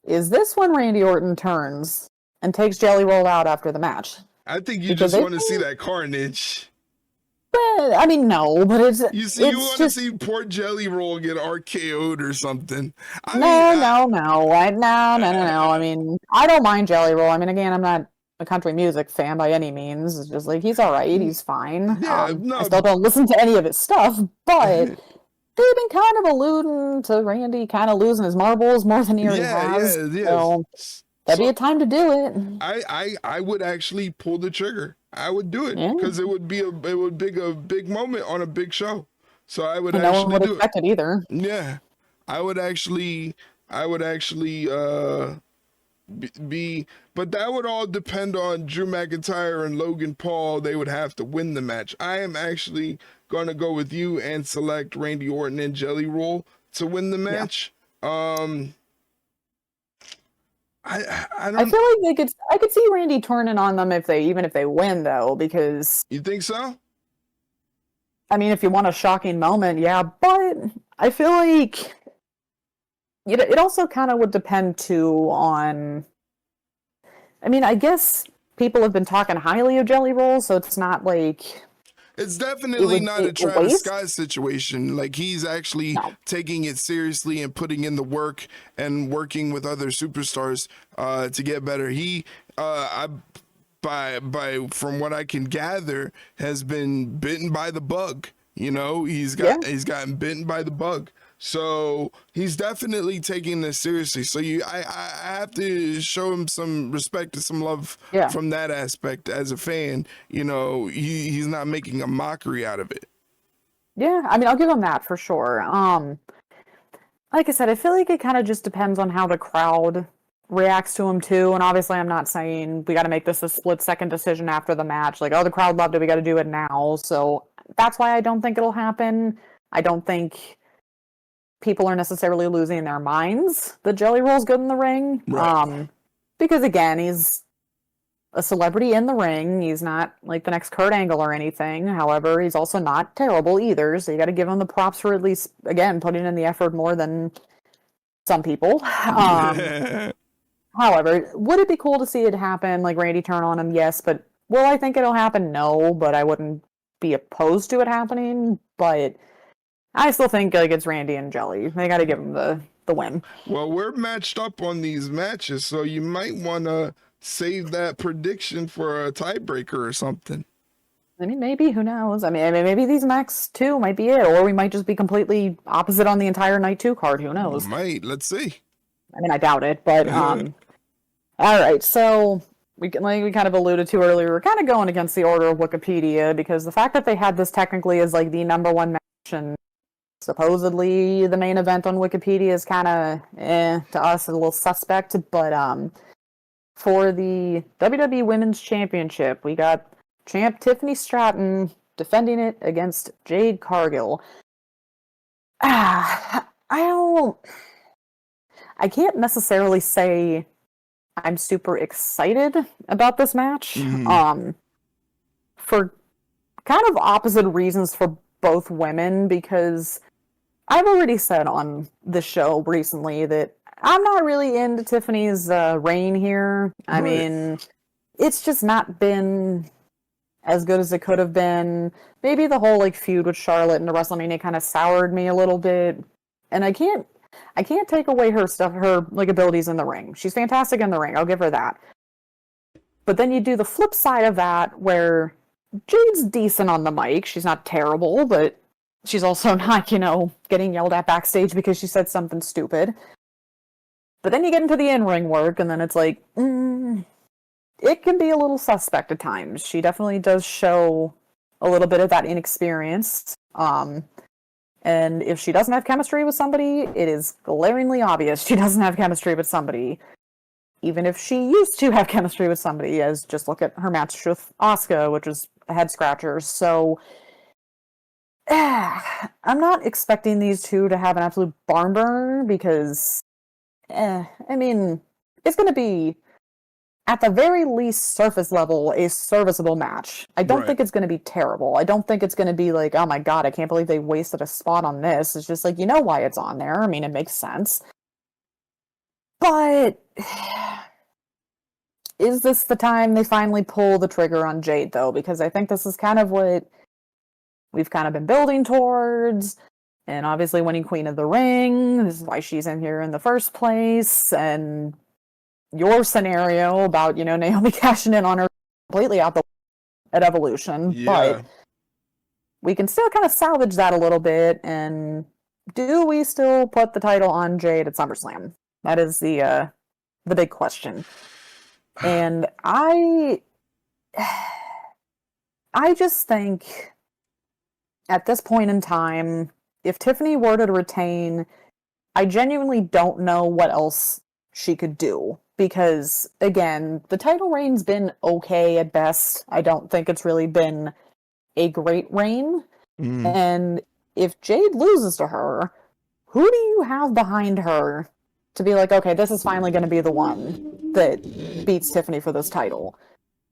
Is this when Randy Orton turns and takes Jelly Roll out after the match? I think you just want to see that carnage. But, I mean, no, but it's... You want to see poor Jelly Roll get RKO'd or something. No. I mean, I don't mind Jelly Roll. I mean, again, I'm not a country music fan by any means. It's just like, he's all right. He's fine. I still don't listen to any of his stuff, but they've been kind of alluding to Randy kind of losing his marbles more than he already has. So that'd be a time to do it. I would actually pull the trigger. I would do it because it would be a big moment on a big show. So I would actually no one would expect it either. Yeah, I would actually be, but that would all depend on Drew McIntyre and Logan Paul. They would have to win the match. I am actually going to go with you and select Randy Orton and Jelly Roll to win the match. Yeah. I don't. I feel like I could see Randy turning on them even if they win, though, because... You think so? I mean, if you want a shocking moment, yeah, but I feel like it also kind of would depend too on... I mean, I guess people have been talking highly of Jelly Roll, so it's not like... It's definitely not a Travis Scott situation. Like, he's actually taking it seriously and putting in the work and working with other superstars to get better. He, from what I can gather, has been bitten by the bug. You know, he's gotten bitten by the bug. So he's definitely taking this seriously. So I have to show him some respect and some love from that aspect as a fan. You know, he's not making a mockery out of it. Yeah, I mean, I'll give him that for sure. Like I said, I feel like it kind of just depends on how the crowd reacts to him too. And obviously, I'm not saying we got to make this a split-second decision after the match. Like, oh, the crowd loved it, we got to do it now. So that's why I don't think it'll happen. I don't think people are necessarily losing their minds that Jelly Roll's good in the ring. Right. Because again, he's a celebrity in the ring. He's not like the next Kurt Angle or anything. However, he's also not terrible either. So you got to give him the props for at least, again, putting in the effort more than some people. However, would it be cool to see it happen? Like Randy turn on him? Yes. But will I think it'll happen? No. But I wouldn't be opposed to it happening. But I still think like it's Randy and Jelly. They got to give him the win. Well, we're matched up on these matches, so you might want to save that prediction for a tiebreaker or something. I mean, maybe. Who knows? I mean, maybe these next two might be it, or we might just be completely opposite on the entire night 2 card. Who knows? Might. Let's see. I mean, I doubt it, but all right. So like we kind of alluded to earlier, we're kind of going against the order of Wikipedia because the fact that they had this technically as like the number 1 match and supposedly the main event on Wikipedia is kind of to us a little suspect. But for the WWE Women's Championship, we got champ Tiffany Stratton defending it against Jade Cargill. I can't necessarily say I'm super excited about this match. For kind of opposite reasons for both women, because I've already said on the show recently that I'm not really into Tiffany's reign here. I mean, it's just not been as good as it could have been. Maybe the whole like feud with Charlotte into WrestleMania kind of soured me a little bit. And I can't take away her like abilities in the ring. She's fantastic in the ring. I'll give her that. But then you do the flip side of that where Jade's decent on the mic. She's not terrible, but she's also not, getting yelled at backstage because she said something stupid. But then you get into the in-ring work, and then it's like, it can be a little suspect at times. She definitely does show a little bit of that inexperience. And if she doesn't have chemistry with somebody, it is glaringly obvious she doesn't have chemistry with somebody. Even if she used to have chemistry with somebody, as just look at her match with Asuka, which was a head scratcher. So, I'm not expecting these two to have an absolute barn burner because, it's going to be, at the very least, surface level, a serviceable match. I don't think it's going to be terrible. I don't think it's going to be like, oh my god, I can't believe they wasted a spot on this. It's just like, you know why it's on there. It makes sense. But is this the time they finally pull the trigger on Jade, though? Because I think this is kind of what we've kind of been building towards. And obviously winning Queen of the Ring. This is why she's in here in the first place. And your scenario about, Naomi cashing in on her completely out the at Evolution. Yeah. But we can still kind of salvage that a little bit. And do we still put the title on Jade at SummerSlam? That is the big question. And I just think at this point in time, if Tiffany were to retain, I genuinely don't know what else she could do. Because, again, the title reign's been okay at best. I don't think it's really been a great reign. And if Jade loses to her, who do you have behind her to be like, okay, this is finally going to be the one that beats Tiffany for this title?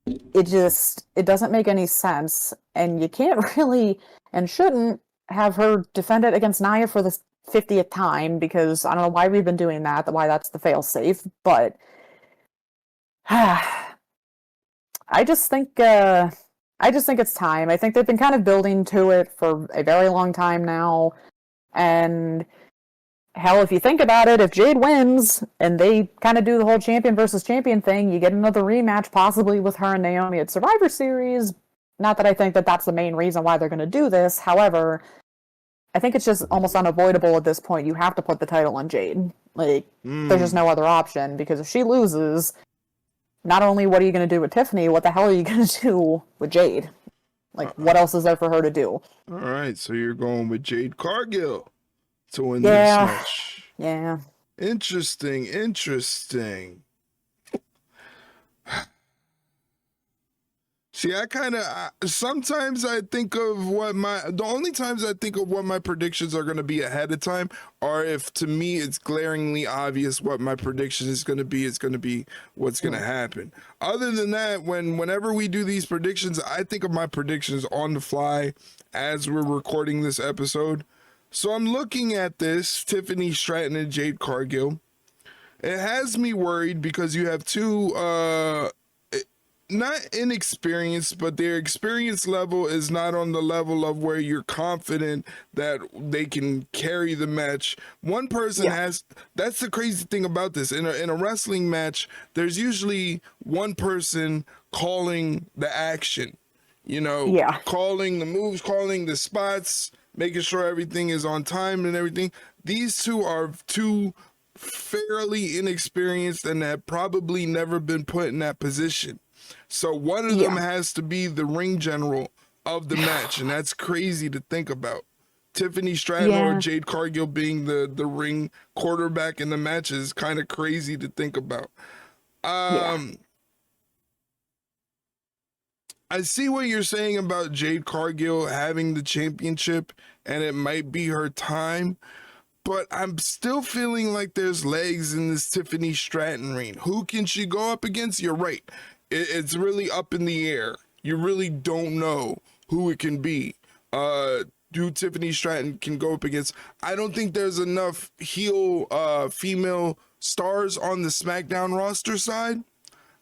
It doesn't make any sense. And you can't really, and shouldn't, have her defend it against Nia for the 50th time, because I don't know why we've been doing that, why that's the fail-safe, but I just think it's time. I think they've been kind of building to it for a very long time now, and hell, if you think about it, if Jade wins and they kind of do the whole champion versus champion thing, you get another rematch possibly with her and Naomi at Survivor Series. Not that I think that that's the main reason why they're going to do this. However, I think it's just almost unavoidable at this point. You have to put the title on Jade. There's just no other option, because if she loses, not only what are you going to do with Tiffany, what the hell are you going to do with Jade? What else is there for her to do? All right, so you're going with Jade Cargill to win this match. Yeah. Interesting. See, sometimes I think of the only times I think of what my predictions are going to be ahead of time are if, to me, it's glaringly obvious what my prediction is going to be. It's going to be what's going to happen. Other than that, whenever we do these predictions, I think of my predictions on the fly as we're recording this episode. So I'm looking at this, Tiffany Stratton and Jade Cargill. It has me worried because you have two, not inexperienced, but their experience level is not on the level of where you're confident that they can carry the match. One person that's the crazy thing about this. In a wrestling match, there's usually one person calling the action, calling the moves, calling the spots, making sure everything is on time and everything. These two are two fairly inexperienced and have probably never been put in that position. So one of them has to be the ring general of the match, and that's crazy to think about. Tiffany Stratton or Jade Cargill being the ring quarterback in the match is kind of crazy to think about. I see what you're saying about Jade Cargill having the championship, and it might be her time, but I'm still feeling like there's legs in this Tiffany Stratton reign. Who can she go up against? You're right. It's really up in the air. You really don't know who it can be. Who Tiffany Stratton can go up against. I don't think there's enough heel female stars on the SmackDown roster side.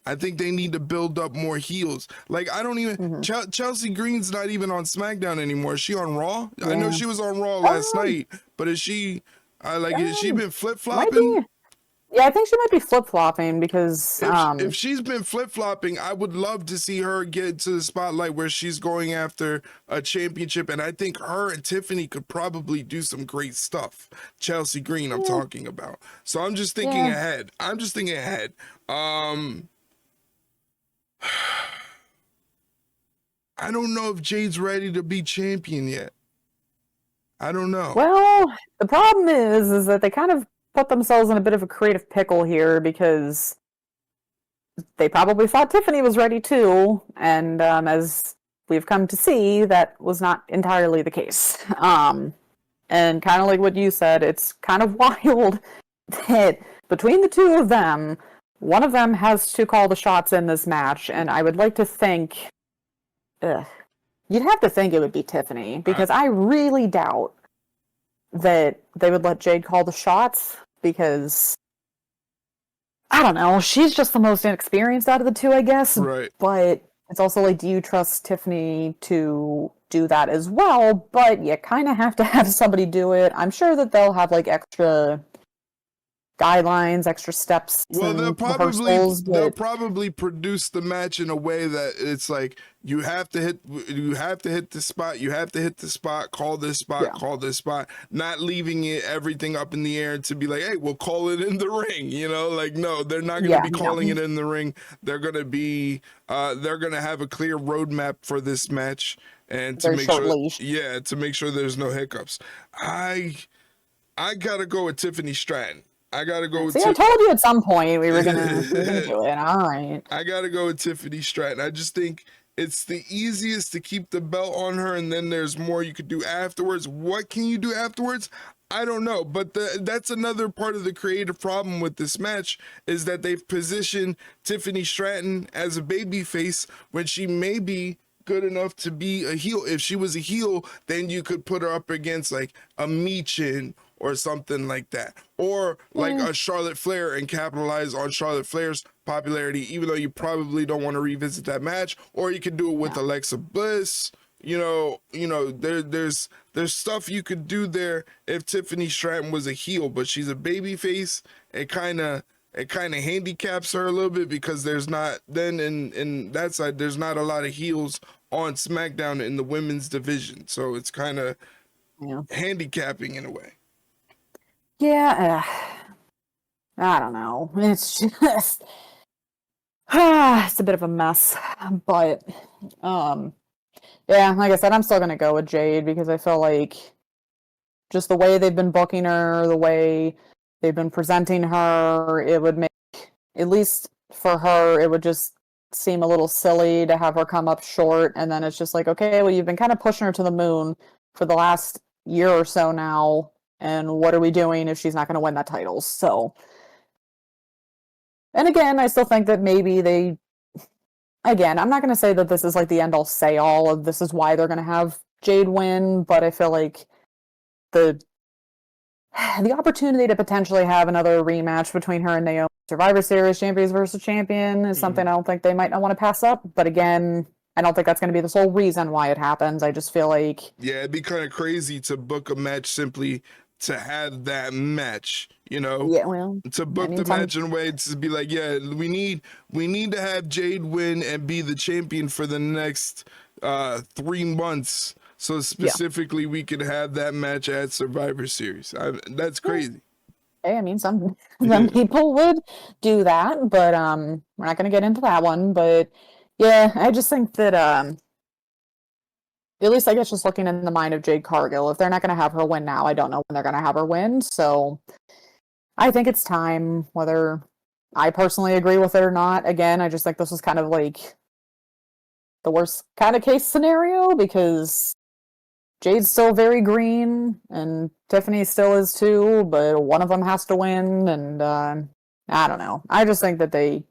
I think they need to build up more heels. I don't even... Chelsea Green's not even on SmackDown anymore. Is she on Raw? I know she was on Raw last night, but is she... has she been flip-flopping? Yeah, I think she might be flip-flopping because, If she's been flip flopping, I would love to see her get to the spotlight where she's going after a championship, and I think her and Tiffany could probably do some great stuff. Chelsea Green, I'm yeah, talking about. So I'm just thinking yeah. ahead. I'm just thinking ahead. Um, I don't know if Jade's ready to be champion yet. I don't know. Well, the problem is that they kind of put themselves in a bit of a creative pickle here because they probably thought Tiffany was ready too, and as we've come to see, that was not entirely the case. And kind of like what you said, it's kind of wild that between the two of them, one of them has to call the shots in this match, and I would like to think, ugh, you'd have to think it would be Tiffany, I, because I really doubt that they would let Jade call the shots, because I don't know, she's just the most inexperienced out of the two, I guess, right. but it's also like, do you trust Tiffany to do that as well? But you kind of have to have somebody do it. I'm sure that they'll have like extra guidelines, extra steps Well, and rehearsals, they'll but probably produce the match in a way that it's like you have to hit the spot, you have to hit the spot, yeah, call this spot, not leaving it everything up in the air to be like, hey, we'll call it in the ring, you know? Like no, they're not going to yeah, be calling it in the ring. They're going to have a clear roadmap for this match and to very make short sure leash. to make sure there's no hiccups. I I got to go with Tiffany Stratton. I gotta go with See, I told you at some point we were gonna Tiffany. do it. All right. I gotta go with Tiffany Stratton. I just think it's the easiest to keep the belt on her, and then there's more you could do afterwards. What can you do afterwards? I don't know, but that's another part of the creative problem with this match is that they've positioned Tiffany Stratton as a baby face when she may be good enough to be a heel. If she was a heel, then you could put her up against like a Michin or something like that, or like Yeah, a Charlotte Flair and capitalize on Charlotte Flair's popularity, even though you probably don't want to revisit that match, or you could do it with yeah. Alexa Bliss. There's stuff you could do there if Tiffany Stratton was a heel, but she's a baby face. It kind of handicaps her a little bit because there's not then in that side there's not a lot of heels on SmackDown in the women's division, so it's kind of Yeah. handicapping in a way. Yeah, I don't know. It's just it's a bit of a mess, but um, yeah, like I said, I'm still gonna go with Jade because I feel like just the way they've been booking her, the way they've been presenting her, it would make, at least for her, it would just seem a little silly to have her come up short, and then it's just like, okay, well, you've been kind of pushing her to the moon for the last year or so now, and what are we doing if she's not going to win that title? So, and again, I still think that maybe again, I'm not going to say that this is like the end all say all of this is why they're going to have Jade win, but I feel like the the opportunity to potentially have another rematch between her and Naomi, Survivor Series champions versus champion, is Mm-hmm. something I don't think they might not want to pass up. But again, I don't think that's going to be the sole reason why it happens. I just feel like, Yeah, it'd be kind of crazy to book a match simply to have that match, you know, yeah, well, to I book mean, the match in a way to be like, yeah, we need to have Jade win and be the champion for the next 3 months. So yeah. specifically, we could have that match at Survivor Series. That's Yeah. crazy. Hey, I mean, some people would do that, but we're not going to get into that one. But yeah, I just think that at least I guess just looking in the mind of Jade Cargill, if they're not going to have her win now, I don't know when they're going to have her win. So I think it's time, whether I personally agree with it or not. Again, I just think this was kind of like the worst kind of case scenario because Jade's still very green and Tiffany still is too, but one of them has to win. And I don't know. I just think that they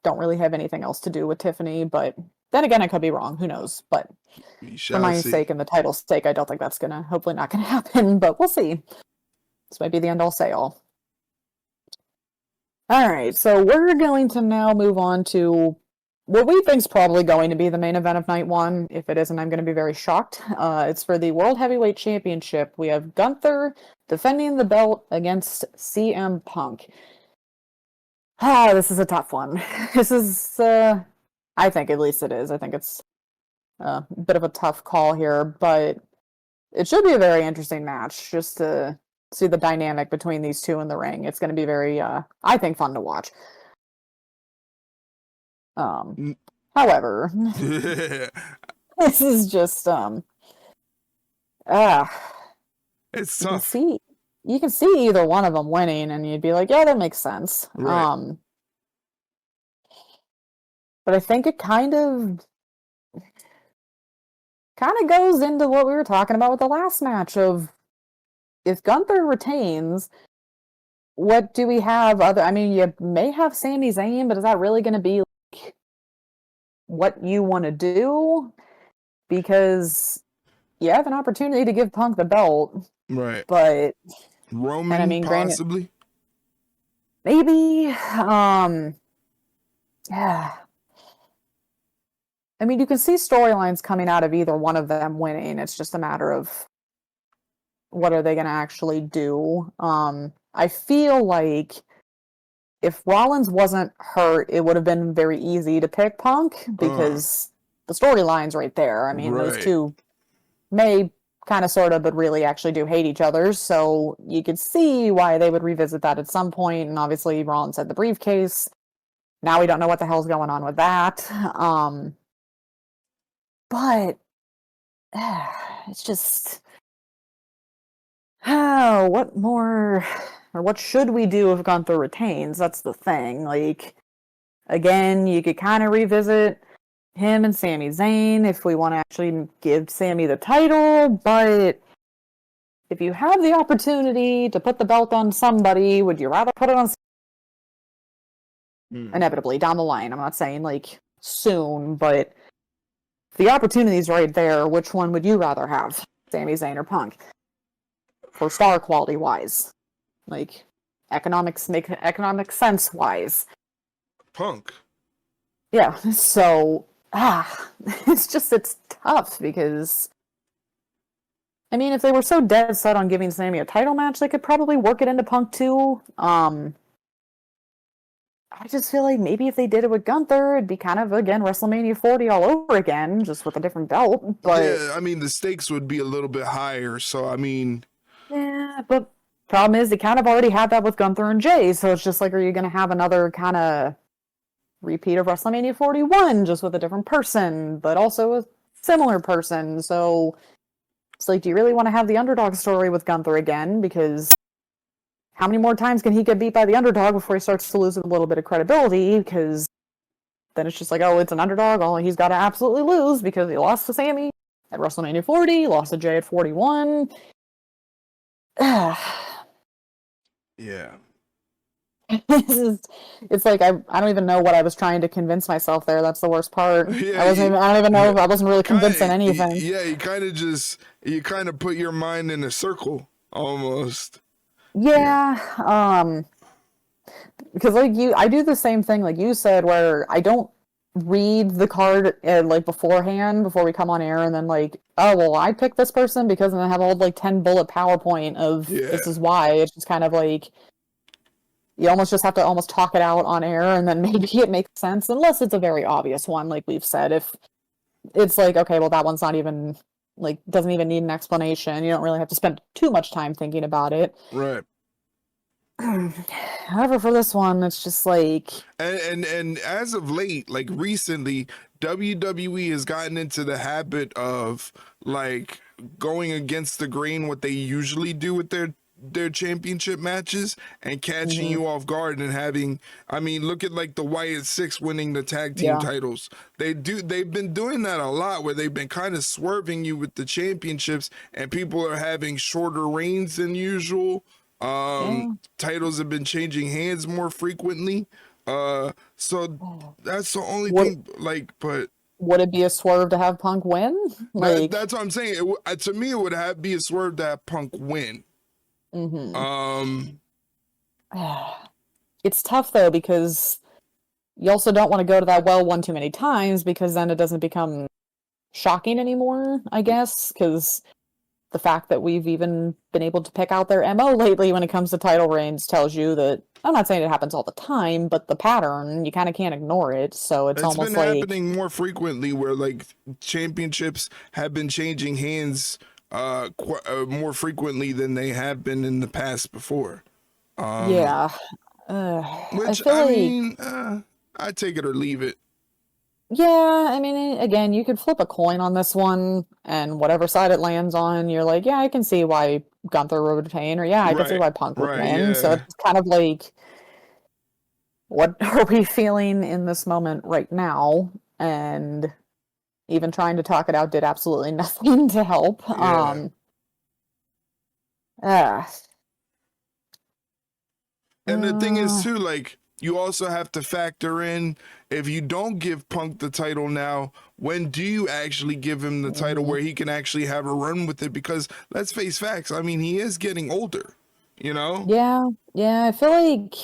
don't really have anything else to do with Tiffany. But then again, I could be wrong. Who knows? But We for shall my see. sake and the title's sake, I don't think that's gonna, hopefully not gonna happen, but we'll see. This might be the end all say all. All right, so we're going to now move on to what we think is probably going to be the main event of night one. If it isn't, I'm going to be very shocked. It's for the World Heavyweight Championship. We have Gunther defending the belt against CM Punk. This is a tough one. This is, I think at least it is. I think it's a bit of a tough call here, but it should be a very interesting match just to see the dynamic between these two in the ring. It's going to be very, I think, fun to watch. However, this is just, It's you can tough. see, you can see either one of them winning, and you'd be like, yeah, that makes sense. Right. But I think it kind of goes into what we were talking about with the last match of if Gunther retains, what do we have other? I mean, you may have Sami Zayn, but is that really going to be like what you want to do? Because you have an opportunity to give Punk the belt, Right. but and I Roman, mean, granted, possibly. maybe yeah. I mean, you can see storylines coming out of either one of them winning. It's just a matter of what are they going to actually do. I feel like if Rollins wasn't hurt, it would have been very easy to pick Punk because the storyline's right there. I mean, those Right. two may kind of sort of but really actually do hate each other, so you could see why they would revisit that at some point. And obviously Rollins had the briefcase. Now we don't know what the hell's going on with that. But it's just what more or what should we do if Gunther retains? That's the thing. Like, again, you could kind of revisit him and Sami Zayn if we want to actually give Sami the title, but if you have the opportunity to put the belt on somebody, would you rather put it on inevitably down the line? I'm not saying like soon, but if the opportunity's right there, which one would you rather have? Sami Zayn or Punk? For star quality wise. Like economics make economic sense wise. Punk. Yeah, so it's tough because I mean, if they were so dead set on giving Sami a title match, they could probably work it into Punk too. I just feel like maybe if they did it with Gunther, it'd be kind of again WrestleMania 40 all over again, just with a different belt. But Yeah, I mean the stakes would be a little bit higher. So I mean, yeah, but problem is they kind of already had that with Gunther and Jay, so it's just like, are you going to have another kind of repeat of WrestleMania 41, just with a different person, but also a similar person? So it's like, do you really want to have the underdog story with Gunther again? Because how many more times can he get beat by the underdog before he starts to lose a little bit of credibility? Because then it's just like, oh, it's an underdog. All he's got to absolutely lose because he lost to Sami at WrestleMania 40, lost to Jay at 41. yeah. It's like I don't even know what I was trying to convince myself there. That's the worst part. Yeah, I don't even know if I wasn't really kind convincing anything. yeah, you kind of put your mind in a circle almost. Yeah, because like I do the same thing like you said, where I don't read the card like beforehand before we come on air, and then like, oh well, I picked this person because, and I have a whole like 10 bullet PowerPoint of this is why. It's just kind of like you almost just have to almost talk it out on air, and then maybe it makes sense, unless it's a very obvious one, like we've said. If it's like, okay, well that one's not even like doesn't even need an explanation. You don't really have to spend too much time thinking about it. Right. However, for this one, it's just like, And as of late, like recently, WWE has gotten into the habit of like going against the grain what they usually do with their championship matches and catching you off guard and having, I mean, look at like the Wyatt Six winning the tag team yeah, titles. They've been doing that a lot where they've been kind of swerving you with the championships and people are having shorter reigns than usual. yeah. Titles have been changing hands more frequently. So that's the only Would thing, like, but would it be a swerve to have Punk win? Like, that's what I'm saying. To me, it would be a swerve to have Punk win. mm-hmm. Um, It's tough though because you also don't want to go to that well one too many times because then it doesn't become shocking anymore, I guess, because the fact that we've even been able to pick out their MO lately when it comes to title reigns tells you that I'm not saying it happens all the time, but the pattern, you kind of can't ignore it. So it's It's been almost like, happening more frequently where like championships have been changing hands more frequently than they have been in the past before. Um, yeah. I which feel I like, mean, I take it or leave it. yeah, I mean, again, you could flip a coin on this one, and whatever side it lands on, you're like, yeah, I can see why Gunther would retain, or yeah, I can see Right, why Punk would right, win. So yeah, it's kind of like, what are we feeling in this moment right now? And even trying to talk it out did absolutely nothing to help. yeah. Uh, And the thing is uh, too, like you also have to factor in if you don't give Punk the title now, when do you actually give him the title mm, where he can actually have a run with it? Because let's face facts, I mean, he is getting older, you know? yeah, yeah, I feel like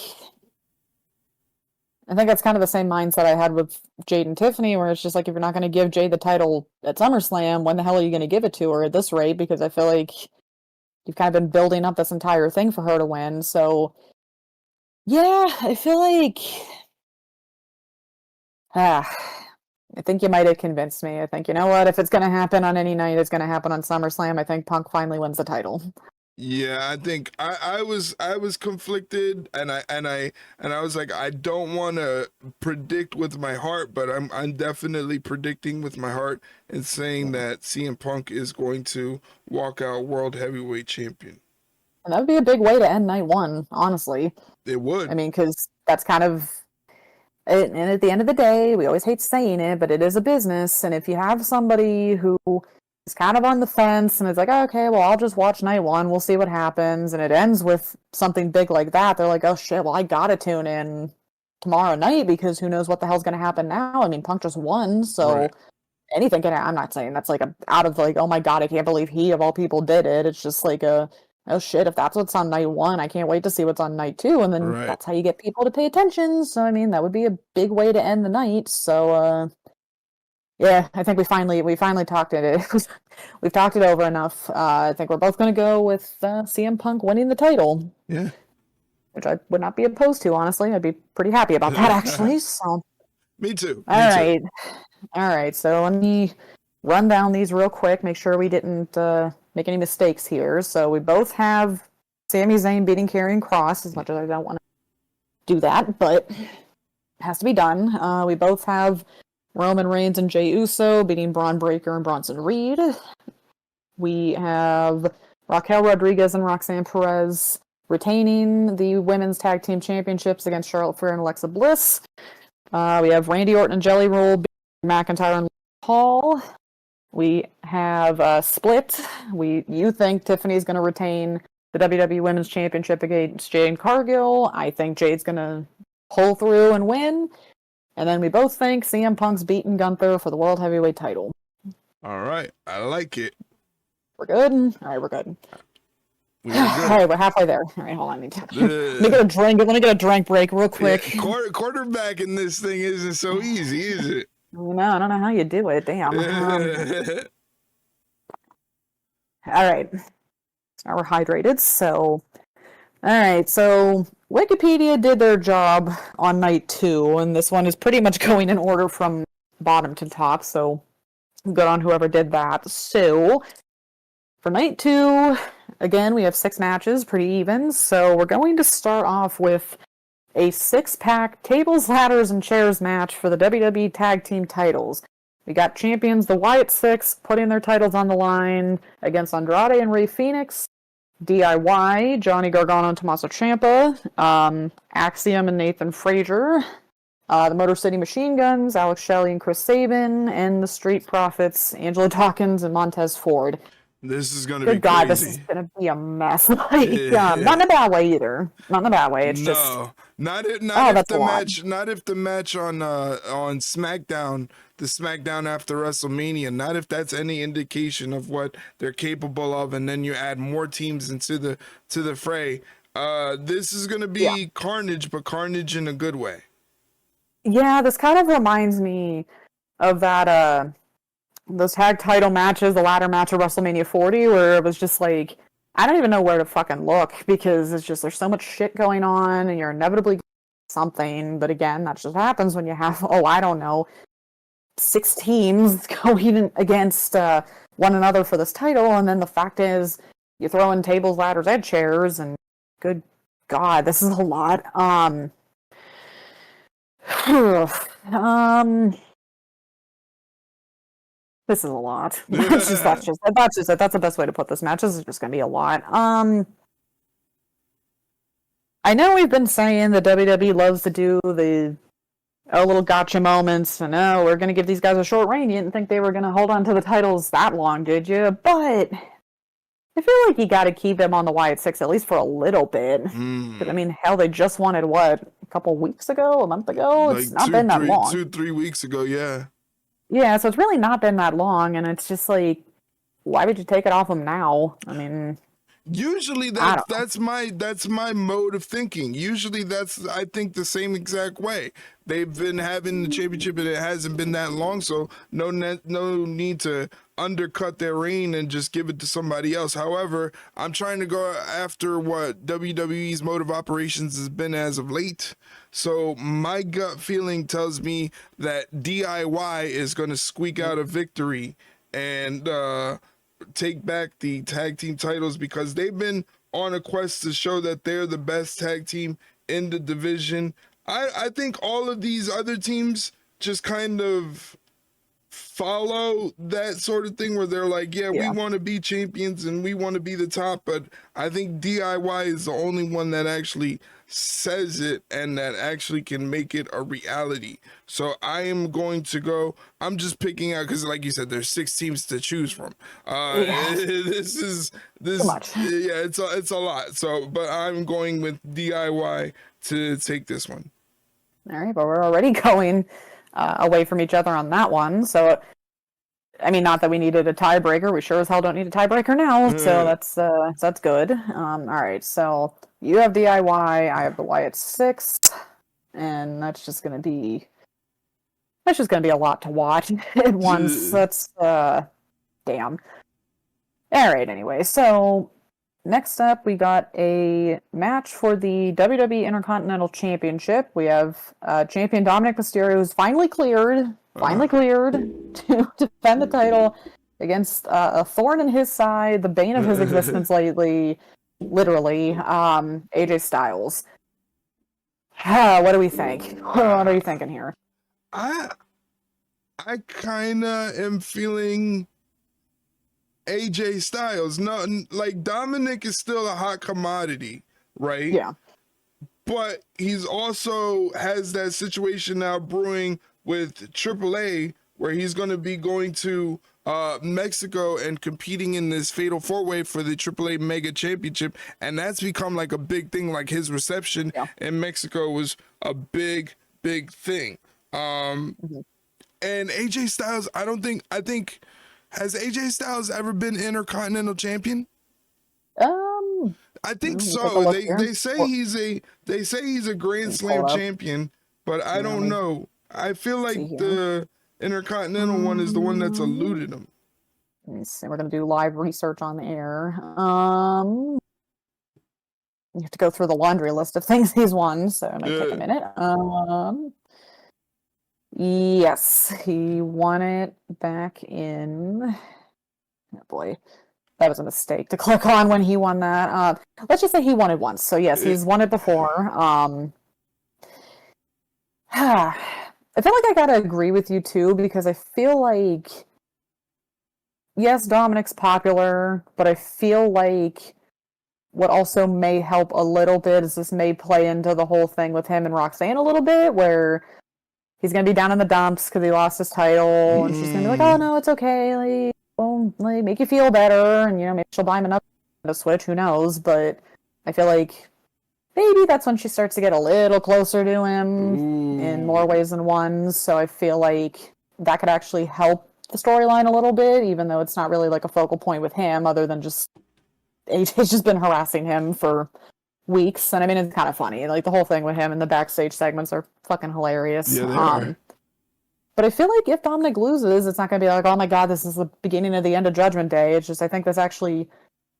I think that's kind of the same mindset I had with Jade and Tiffany, where it's just like if you're not going to give Jade the title at SummerSlam, when the hell are you going to give it to her at this rate? Because I feel like you've kind of been building up this entire thing for her to win. So yeah, I feel like ah, I think you might have convinced me. I think you know what, if it's going to happen on any night, it's going to happen on SummerSlam. I think Punk finally wins the title. Yeah, I think I was conflicted and I was like I don't want to predict with my heart, but I'm definitely predicting with my heart and saying that CM Punk is going to walk out world heavyweight champion. And that would be a big way to end night one, honestly. It I would. mean, because that's kind of and at the end of the day, we always hate saying it, but it is a business. And if you have somebody who is kind of on the fence and is like, oh, okay, well, I'll just watch night one, we'll see what happens, and it ends with something big like that, they're like, oh shit, well, I gotta tune in tomorrow night because who knows what the hell's gonna happen now. I mean, Punk just won, Right. so anything can happen. I'm not saying that's like a out of like, oh my god, I can't believe he of all people did it. It's just like a oh shit, if that's what's on night one, I can't wait to see what's on night two, and then Right. that's how you get people to pay attention. So I mean, that would be a big way to end the night. So yeah, I think we finally talked it. We've talked it over enough. I think we're both gonna go with CM Punk winning the title, Yeah. which I would not be opposed to. Honestly, I'd be pretty happy about that actually. So Me too. all Me too. right. All right, so let me run down these real quick, make sure we didn't make any mistakes here. So we both have Sami Zayn beating Karrion Kross, as much as I don't want to do that, but it has to be done. We both have Roman Reigns and Jey Uso beating Braun Breaker and Bronson Reed. We have Raquel Rodriguez and Roxanne Perez retaining the women's tag team championships against Charlotte Flair and Alexa Bliss. We have Randy Orton and Jelly Roll beating McIntyre and Paul. We have Split. You think Tiffany's going to retain the WWE Women's Championship against Jade Cargill. I think Jade's going to pull through and win. And then we both think CM Punk's beating Gunther for the World Heavyweight title. All right. I like it. We're good? All right, we're good. We All are good. right, we're halfway there. All right, hold on. Let me Uh, get a drink. Let me get a drink break real quick. yeah, quarterback in this thing isn't so easy, is it? No, I don't know how you do it. Damn. All right. Now we're hydrated. So, all right. So Wikipedia did their job on night two, and this one is pretty much going in order from bottom to top. So good on whoever did that. So for night two, again, we have 6 matches, pretty even. So we're going to start off with a 6-pack tables, ladders, and chairs match for the WWE Tag Team titles. We got champions the Wyatt Six putting their titles on the line against Andrade and Rey Fenix. DIY, Johnny Gargano and Tommaso Ciampa. Axiom and Nathan Frazier. The Motor City Machine Guns, Alex Shelley and Chris Sabin. And the Street Profits, Angelo Dawkins and Montez Ford. This is going to be Good God, this is crazy. going to be a mess. Like, not in a bad way either. Not in a bad way. It's just, No, not oh, if that's a the lot. match on SmackDown, the SmackDown after WrestleMania, not if that's any indication of what they're capable of, and then you add more teams into the fray. This is gonna Yeah. be carnage, but carnage in a good way. Yeah, this kind of reminds me of that, those tag title matches, the ladder match of WrestleMania 40, where it was just like, I don't even know where to fucking look because it's just there's so much shit going on and you're inevitably something. But again, that just happens when you have, I don't know, 6 teams going against one another for this title. And then the fact is, you throw in tables, ladders, and chairs, and good God, this is a lot. This is a lot. That's just it. That's the best way to put this match. This is just gonna be a lot. I know we've been saying the WWE loves to do the little gotcha moments, and we're gonna give these guys a short reign. You didn't think they were gonna hold on to the titles that long, did you? But I feel like you got to keep them on the Wyatt Six at least for a little bit. I mean, hell, they just won it what, a couple weeks ago, a month ago. Like it's not been that long. 2-3 weeks ago, yeah. Yeah, so it's really not been that long, and it's just like, why would you take it off them now? I mean, usually that's my mode of thinking. Usually I think the same exact way. They've been having the championship and it hasn't been that long, so no need to undercut their reign and just give it to somebody else. However, I'm trying to go after what WWE's mode of operations has been as of late. So my gut feeling tells me that DIY is going to squeak out a victory and take back the tag team titles because they've been on a quest to show that they're the best tag team in the division. I think all of these other teams just kind of follow that sort of thing where they're like, yeah, we want to be champions and we want to be the top, but I think DIY is the only one that actually says it and that actually can make it a reality. So I am going to go, I'm just picking out because like you said, there's 6 teams to choose from. This too much. Yeah, it's a lot. So but I'm going with DIY to take this one. All right, but we're already going away from each other on that one. So, I mean, not that we needed a tiebreaker. We sure as hell don't need a tiebreaker now. So that's good. All right, so you have DIY, I have the Wyatt Six, and that's just gonna be a lot to watch at once. That's damn. All right, anyway, so next up, we got a match for the WWE Intercontinental Championship. We have champion Dominic Mysterio, who's finally cleared to defend the title against a thorn in his side, the bane of his existence lately, literally, AJ Styles. What do we think? What are you thinking here? I kind of am feeling AJ Styles. No, like Dominic is still a hot commodity, right? Yeah. But he's also has that situation now brewing with AAA where he's going to be going to Mexico and competing in this fatal 4-way for the AAA Mega Championship. And that's become like a big thing. Like his reception in Mexico was a big thing. And AJ Styles, I think has AJ Styles ever been Intercontinental Champion? I think so. They say he's a Grand Slam champion, but I don't know. I feel like the Intercontinental one is the one that's eluded him. Let me see. We're gonna do live research on the air. You have to go through the laundry list of things he's won, so it might take a minute. Yes, he won it back in. Oh boy, that was a mistake to click on when he won that. Let's just say he won it once. So yes, he's won it before. I feel like I gotta agree with you too because I feel like yes, Dominic's popular, but I feel like what also may help a little bit is this may play into the whole thing with him and Roxanne a little bit, where he's gonna be down in the dumps because he lost his title, and she's gonna be like, "Oh no, it's okay. Like, well, like, make you feel better," and maybe she'll buy him another Switch. Who knows? But I feel like maybe that's when she starts to get a little closer to him in more ways than one. So I feel like that could actually help the storyline a little bit, even though it's not really like a focal point with him, other than just AJ's just been harassing him for weeks. And I mean, it's kind of funny. Like the whole thing with him and the backstage segments are fucking hilarious. Yeah, they are. But I feel like if Dominic loses, it's not going to be like, oh my God, this is the beginning of the end of Judgment Day. It's just, I think this actually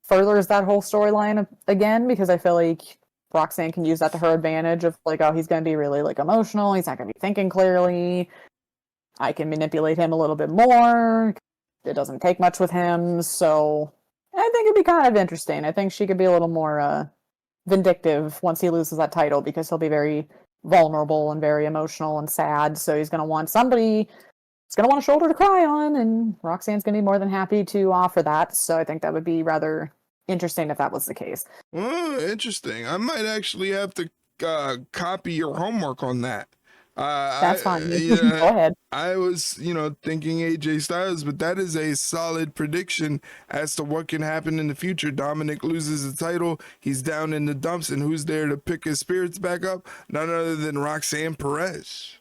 furthers that whole storyline again, because I feel like Roxanne can use that to her advantage of like, oh, he's going to be really like emotional. He's not going to be thinking clearly. I can manipulate him a little bit more. It doesn't take much with him. So I think it'd be kind of interesting. I think she could be a little more vindictive once he loses that title, because he'll be very vulnerable and very emotional and sad. So he's going to want somebody, he's going to want a shoulder to cry on, and Roxanne's going to be more than happy to offer that. So I think that would be rather interesting if that was the case. Oh, interesting. I might actually have to copy your homework on that. That's fine. Yeah, Go ahead. I was, thinking AJ Styles, but that is a solid prediction as to what can happen in the future. Dominic loses the title, he's down in the dumps, and who's there to pick his spirits back up? None other than Roxanne Perez.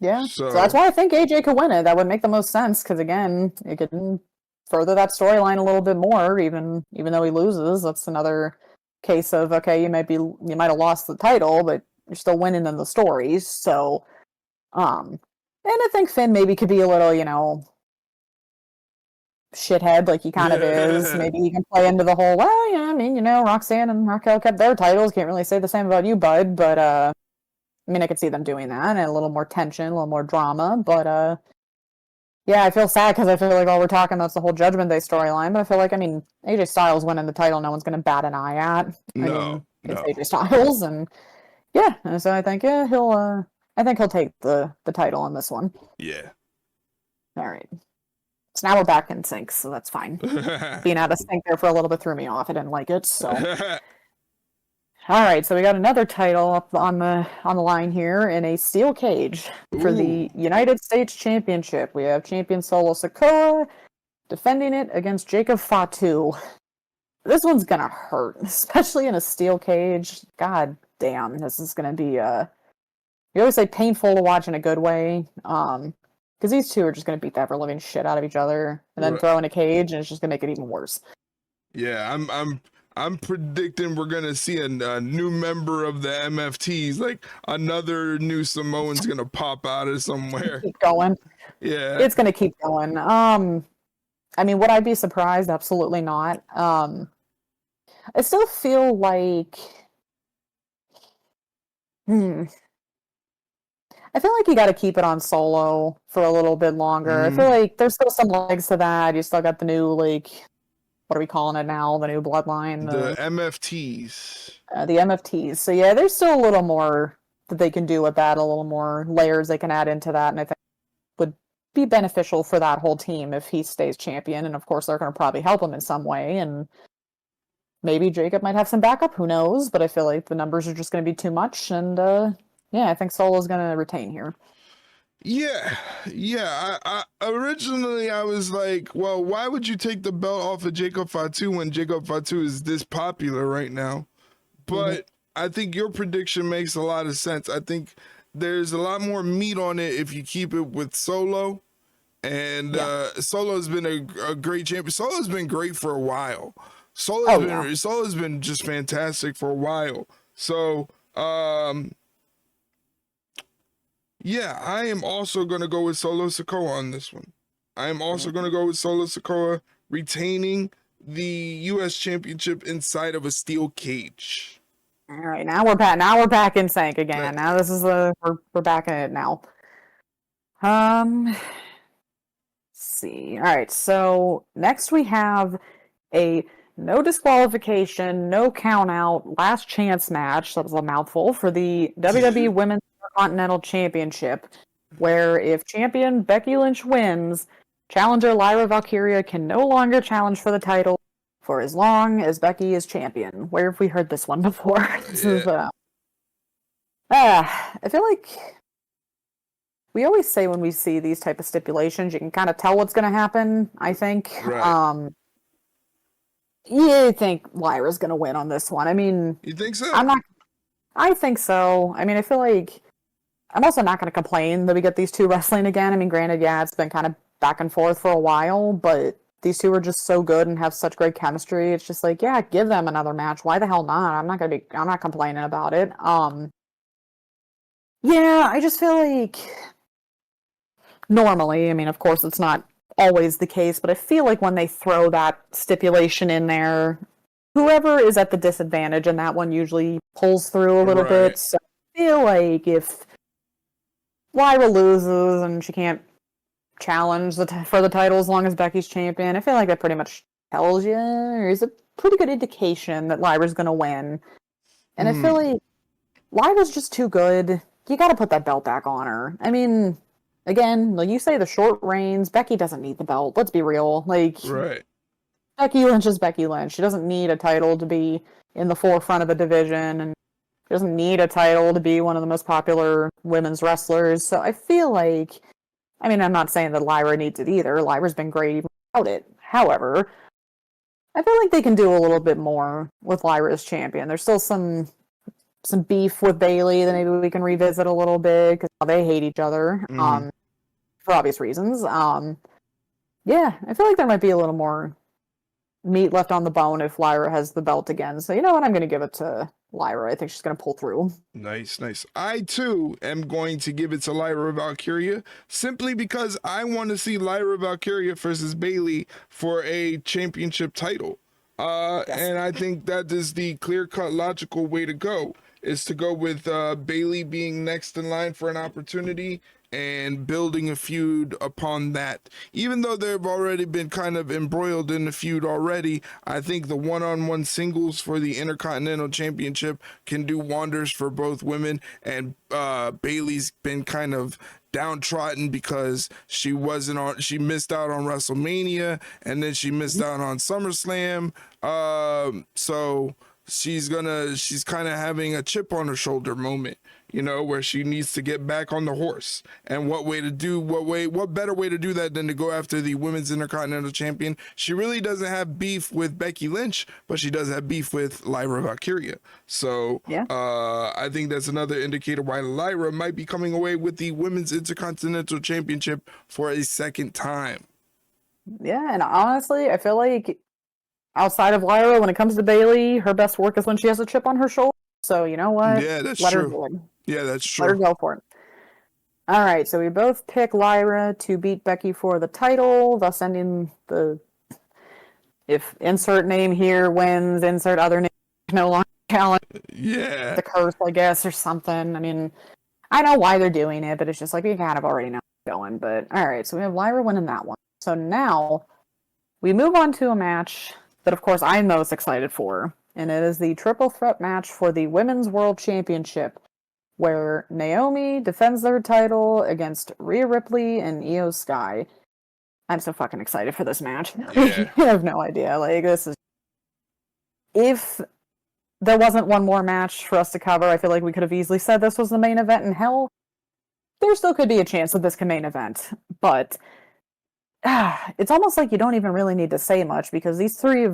Yeah. So So that's why I think AJ could win it. That would make the most sense, because again, it could further that storyline a little bit more. Even though he loses, that's another case of, okay, you might have lost the title, but you're still winning in the stories. So, and I think Finn maybe could be a little, shithead like he kind of is. Maybe he can play into the whole, well, yeah, I mean, Roxanne and Raquel kept their titles. Can't really say the same about you, bud. But I mean, I could see them doing that, and a little more tension, a little more drama. But yeah, I feel sad because I feel like all we're talking about is the whole Judgment Day storyline. But I feel like, I mean, AJ Styles winning the title, no one's going to bat an eye at. I mean, it's AJ Styles, and yeah, and so I think he'll take the title in this one. Yeah. All right. So now we're back in sync, so that's fine. Being out of sync there for a little bit threw me off. I didn't like it, so. All right, so we got another title up on the line here in a steel cage for the United States Championship. We have champion Solo Sikoa defending it against Jacob Fatu. This one's gonna hurt, especially in a steel cage. God damn, this is gonna be you always say painful to watch in a good way. Because these two are just gonna beat the ever living shit out of each other and then throw in a cage, and it's just gonna make it even worse. Yeah, I'm predicting we're gonna see a new member of the MFTs, like another new Samoan's gonna pop out of somewhere. Keep going. Yeah, it's gonna keep going. I mean, would I be surprised? Absolutely not. I still feel like, I feel like you got to keep it on Solo for a little bit longer. I feel like there's still some legs to that. You still got the new, like, what are we calling it now? The new bloodline? The MFTs. The MFTs. So yeah, there's still a little more that they can do with that, a little more layers they can add into that, and I think would be beneficial for that whole team if he stays champion. And of course, they're going to probably help him in some way, and maybe Jacob might have some backup, who knows, but I feel like the numbers are just going to be too much, and yeah, I think Solo's going to retain here. Yeah. I originally I was like, well, why would you take the belt off of Jacob Fatu when Jacob Fatu is this popular right now? But I think your prediction makes a lot of sense. I think there's a lot more meat on it if you keep it with Solo. And Solo's been a great champion. Solo's been great for a while. Solo's been just fantastic for a while. So, yeah, I am also going to go with Solo Sikoa on this one. I am also going to go with Solo Sikoa retaining the U.S. Championship inside of a steel cage. All right, now we're back. Now we're back in sync again. Now this is we're back in it now. Let's see. All right, so next we have a no disqualification, no count out, last chance match. That was a mouthful for the WWE Women's Continental Championship, where if champion Becky Lynch wins, challenger Lyra Valkyria can no longer challenge for the title for as long as Becky is champion. Where have we heard this one before? This is I feel like we always say when we see these type of stipulations, you can kind of tell what's going to happen, I think. Right. Yeah, I think Lyra's going to win on this one. I mean, you think so? I think so. I mean, I feel like I'm also not going to complain that we get these two wrestling again. I mean, granted, yeah, it's been kind of back and forth for a while, but these two are just so good and have such great chemistry. It's just like, yeah, give them another match. Why the hell not? I'm not complaining about it. Yeah, I just feel like normally, I mean, of course, it's not always the case, but I feel like when they throw that stipulation in there, whoever is at the disadvantage in that one usually pulls through a little Right. bit. So I feel like if Lyra loses and she can't challenge for the title as long as Becky's champion, I feel like that pretty much tells you, or is a pretty good indication that Lyra's going to win. And I feel like Lyra's just too good. You got to put that belt back on her. I mean, again, like you say, the short reigns. Becky doesn't need the belt. Let's be real. Like, Right. Becky Lynch is Becky Lynch. She doesn't need a title to be in the forefront of a division, and she doesn't need a title to be one of the most popular women's wrestlers. So I feel like, I mean, I'm not saying that Lyra needs it either. Lyra's been great even without it. However, I feel like they can do a little bit more with Lyra as champion. There's still some beef with Bayley that maybe we can revisit a little bit because they hate each other for obvious reasons. Yeah, I feel like there might be a little more meat left on the bone if Lyra has the belt again. So you know what? I'm going to give it to Lyra. I think she's going to pull through. Nice, nice. I too am going to give it to Lyra Valkyria simply because I want to see Lyra Valkyria versus Bayley for a championship title. Yes. And I think that is the clear-cut logical way to go, is to go with Bayley being next in line for an opportunity and building a feud upon that. Even though they've already been kind of embroiled in the feud already, I think the one-on-one singles for the Intercontinental Championship can do wonders for both women, and Bayley's been kind of downtrodden because she missed out on WrestleMania, and then she missed out on SummerSlam. So she's kind of having a chip on her shoulder moment, you know, where she needs to get back on the horse. And what better way to do that than to go after the Women's Intercontinental Champion? She really doesn't have beef with Becky Lynch, but she does have beef with Lyra Valkyria. So Yeah. I think that's another indicator why Lyra might be coming away with the Women's Intercontinental Championship for a second time. Yeah, and honestly, I feel like outside of Lyra, when it comes to Bayley, her best work is when she has a chip on her shoulder. So you know what? Yeah, that's Let her true. do it. Yeah, that's Let her true. go for it. All right, so we both pick Lyra to beat Becky for the title, thus ending the if insert name here wins, insert other name no longer count. Yeah. The curse, I guess, or something. I mean, I know why they're doing it, but it's just like we kind of already know what's going. But all right, so we have Lyra winning that one. So now we move on to a match that, of course, I'm most excited for, and it is the triple threat match for the Women's World Championship, where Naomi defends their title against Rhea Ripley and Io Sky. I'm so fucking excited for this match. Yeah. I have no idea. Like, this is... If there wasn't one more match for us to cover, I feel like we could have easily said this was the main event, and hell, there still could be a chance that this can main event. But it's almost like you don't even really need to say much, because these three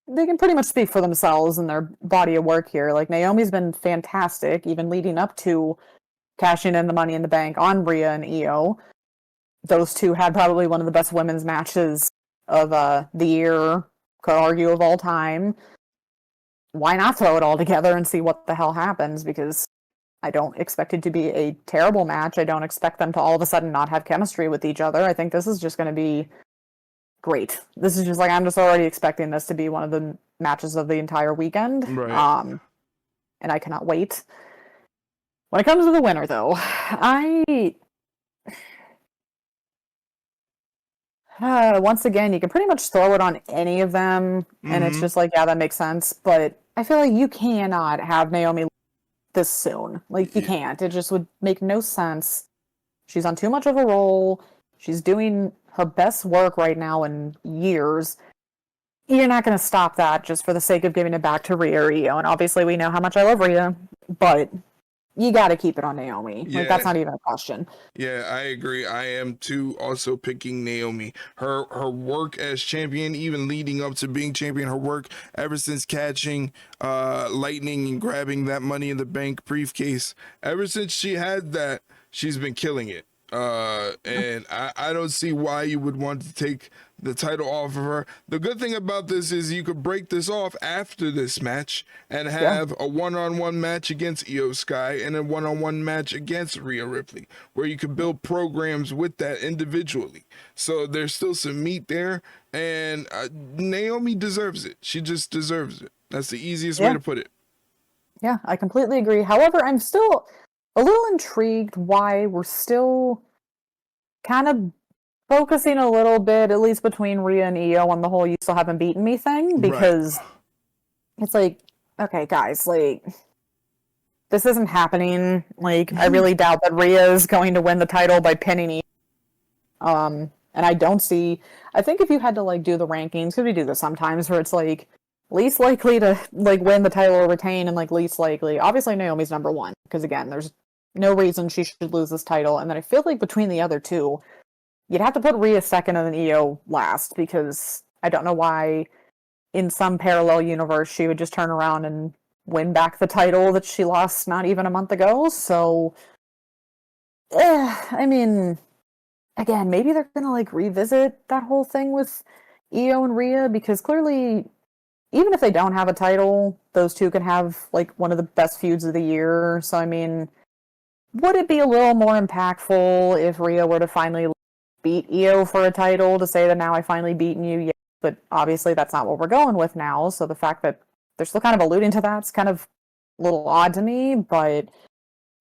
they can pretty much speak for themselves in their body of work here. Like, Naomi's been fantastic, even leading up to cashing in the Money in the Bank on Rhea and Io. Those two had probably one of the best women's matches of the year, could argue of all time. Why not throw it all together and see what the hell happens? Because I don't expect it to be a terrible match. I don't expect them to all of a sudden not have chemistry with each other. I think this is just going to be great. This is just like, I'm just already expecting this to be one of the matches of the entire weekend. Right. And I cannot wait. When it comes to the winner, though, once again, you can pretty much throw it on any of them, and it's just like, yeah, that makes sense. But I feel like you cannot have Naomi this soon. Like, you can't. It just would make no sense. She's on too much of a roll. She's doing her best work right now in years. You're not going to stop that just for the sake of giving it back to Rhea or Io. And obviously, we know how much I love Rhea, but you got to keep it on Naomi. Yeah. Like, that's not even a question. Yeah, I agree. I am too also picking Naomi. Her work as champion, even leading up to being champion, her work ever since catching Lightning and grabbing that Money in the Bank briefcase, ever since she had that, she's been killing it. And I don't see why you would want to take the title off of her. The good thing about this is you could break this off after this match and have a one-on-one match against Io Sky and a one-on-one match against Rhea Ripley, where you could build programs with that individually. So there's still some meat there, and Naomi deserves it. She just deserves it. That's the easiest way to put it. Yeah, I completely agree. However, I'm still a little intrigued why we're still kind of focusing a little bit, at least between Rhea and Io, on the whole "you still haven't beaten me" thing, because it's like, okay, guys, like, this isn't happening. Like, I really doubt that Rhea is going to win the title by pinning Io. And I don't see. I think if you had to like do the rankings, because we do this sometimes, where it's like least likely to like win the title or retain, and like least likely, obviously Naomi's number one, because again, there's no reason she should lose this title. And then I feel like between the other two, you'd have to put Rhea second and then Io last, because I don't know why in some parallel universe she would just turn around and win back the title that she lost not even a month ago. So, I mean, again, maybe they're gonna like revisit that whole thing with Io and Rhea, because clearly, even if they don't have a title, those two can have like one of the best feuds of the year. So, I mean, would it be a little more impactful if Rhea were to finally beat Io for a title, to say that now I finally beaten you? Yeah, but obviously that's not what we're going with now. So the fact that they're still kind of alluding to that's kind of a little odd to me, but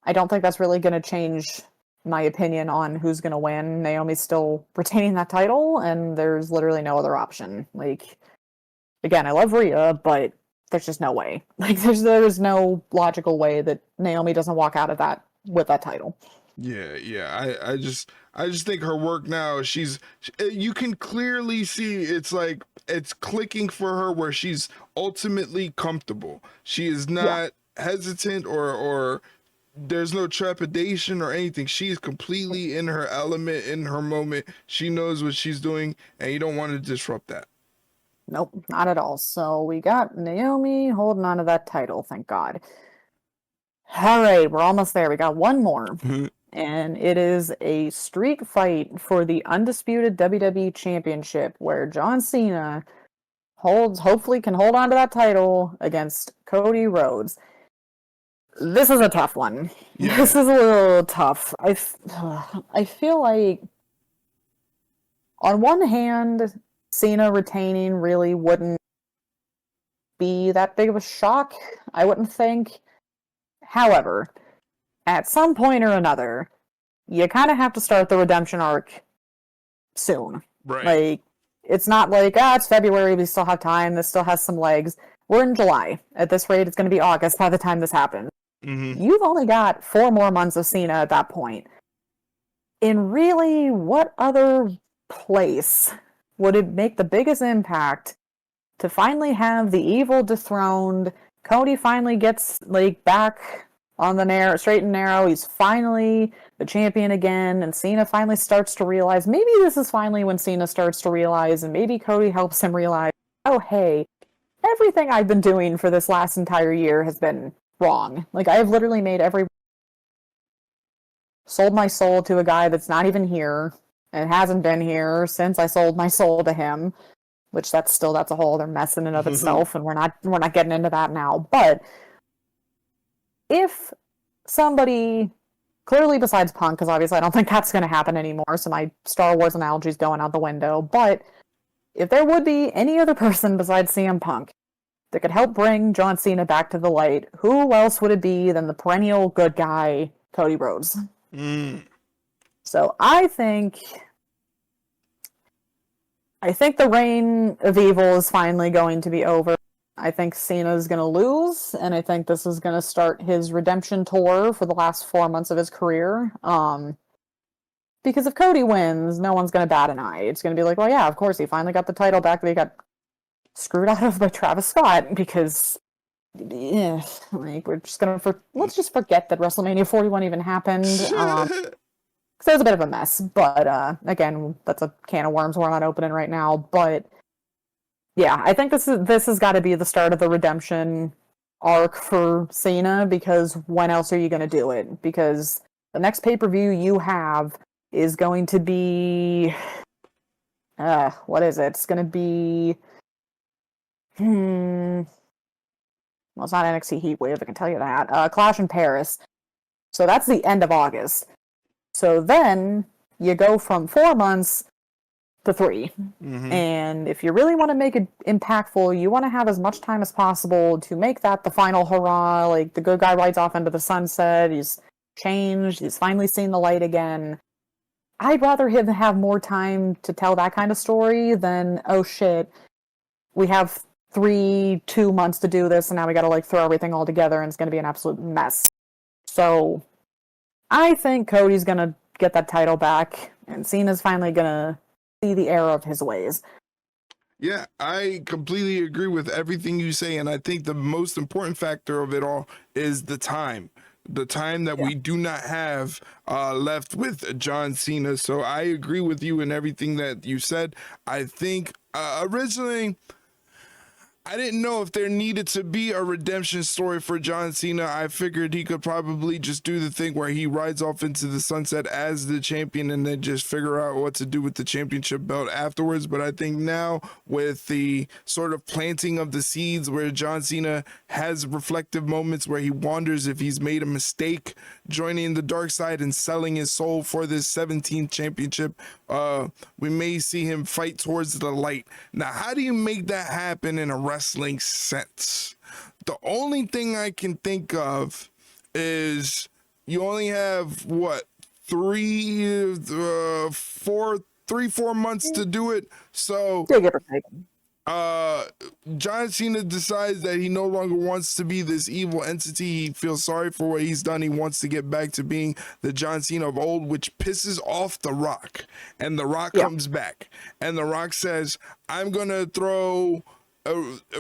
I don't think that's really going to change my opinion on who's going to win. Naomi's still retaining that title, and there's literally no other option. Like, again, I love Rhea, but there's just no way. Like, there's no logical way that Naomi doesn't walk out of that with that title. Yeah. I just think her work now, you can clearly see it's like it's clicking for her, where she's ultimately comfortable. She is not hesitant or there's no trepidation or anything. She's completely in her element, in her moment. She knows what she's doing, and you don't want to disrupt that. Nope, not at all. So we got Naomi holding on to that title, thank God. All right, we're almost there. We got one more. And it is a street fight for the undisputed WWE Championship, where John Cena hopefully can hold on to that title against Cody Rhodes. This is a tough one. Yeah. This is a little tough. I feel like, on one hand, Cena retaining really wouldn't be that big of a shock, I wouldn't think. However, at some point or another, you kind of have to start the redemption arc soon. Right. Like, it's not like, it's February, we still have time, this still has some legs. We're in July. At this rate, it's going to be August by the time this happens. You've only got 4 more months of Cena at that point. In really, what other place would it make the biggest impact to finally have the evil dethroned? Cody finally gets like back on the straight and narrow. He's finally the champion again, and Cena finally starts to realize, maybe this is finally when Cena starts to realize, and maybe Cody helps him realize, oh hey, everything I've been doing for this last entire year has been wrong. Like, I've literally sold my soul to a guy that's not even here and hasn't been here since I sold my soul to him, which that's a whole other mess in and of itself, and we're not getting into that now. But if somebody, clearly besides Punk, because obviously I don't think that's going to happen anymore, so my Star Wars analogy is going out the window, but if there would be any other person besides CM Punk that could help bring John Cena back to the light, who else would it be than the perennial good guy, Cody Rhodes? So I think the reign of evil is finally going to be over. I think Cena's going to lose, and I think this is going to start his redemption tour for the last 4 months of his career. Because if Cody wins, no one's going to bat an eye. It's going to be like, well, yeah, of course, he finally got the title back that he got screwed out of by Travis Scott, because like, we're just going to let's just forget that WrestleMania 41 even happened. So it was a bit of a mess, but again, that's a can of worms we're not opening right now. But yeah, I think this has got to be the start of the redemption arc for Cena, because when else are you going to do it? Because the next pay-per-view you have is going to be what is it? It's going to be well, it's not NXT Heat Wave, I can tell you that. Clash in Paris. So that's the end of August. So then you go from 4 months to 3. And if you really want to make it impactful, you want to have as much time as possible to make that the final hurrah. Like, the good guy rides off into the sunset. He's changed. He's finally seen the light again. I'd rather him have more time to tell that kind of story than, oh shit, we have 2 months to do this, and now we gotta like throw everything all together, and it's gonna be an absolute mess. So I think Cody's gonna get that title back, and Cena's finally gonna see the error of his ways. Yeah, I completely agree with everything you say, and I think the most important factor of it all is the time. The time that we do not have left with John Cena. So I agree with you in everything that you said. I think originally, I didn't know if there needed to be a redemption story for John Cena. I figured he could probably just do the thing where he rides off into the sunset as the champion and then just figure out what to do with the championship belt afterwards. But I think now, with the sort of planting of the seeds where John Cena has reflective moments where he wonders if he's made a mistake joining the dark side and selling his soul for this 17th championship, we may see him fight towards the light. Now, how do you make that happen in a wrestling sense? The only thing I can think of is you only have what, 4 months to do it. So John Cena decides that he no longer wants to be this evil entity. He feels sorry for what he's done. He wants to get back to being the John Cena of old, which pisses off The Rock. And The Rock comes back, and The Rock says, I'm gonna throw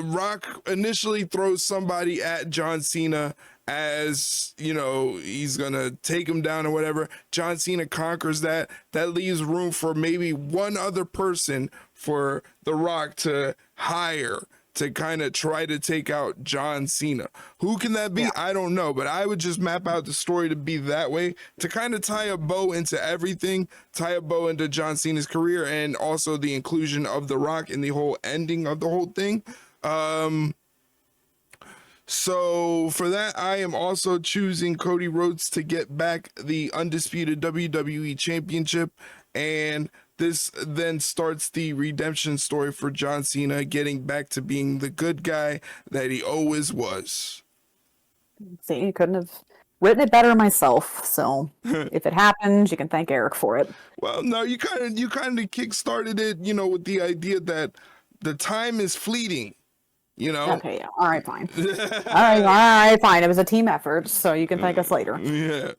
Rock initially throws somebody at John Cena, as you know, he's gonna take him down or whatever. John Cena conquers that. That leaves room for maybe one other person for The Rock to hire to kind of try to take out John Cena. Who can that be? I don't know, but I would just map out the story to be that way, to kind of tie a bow into everything, tie a bow into John Cena's career, and also the inclusion of The Rock in the whole ending of the whole thing. So for that, I am also choosing Cody Rhodes to get back the undisputed WWE Championship, and this then starts the redemption story for John Cena, getting back to being the good guy that he always was. See, you couldn't have written it better myself. So if it happens, you can thank Erik for it. Well, no, you kind of kick-started it, you know, with the idea that the time is fleeting. You know? Okay, yeah. All right, fine. all right, fine. It was a team effort, so you can thank us later. Yeah.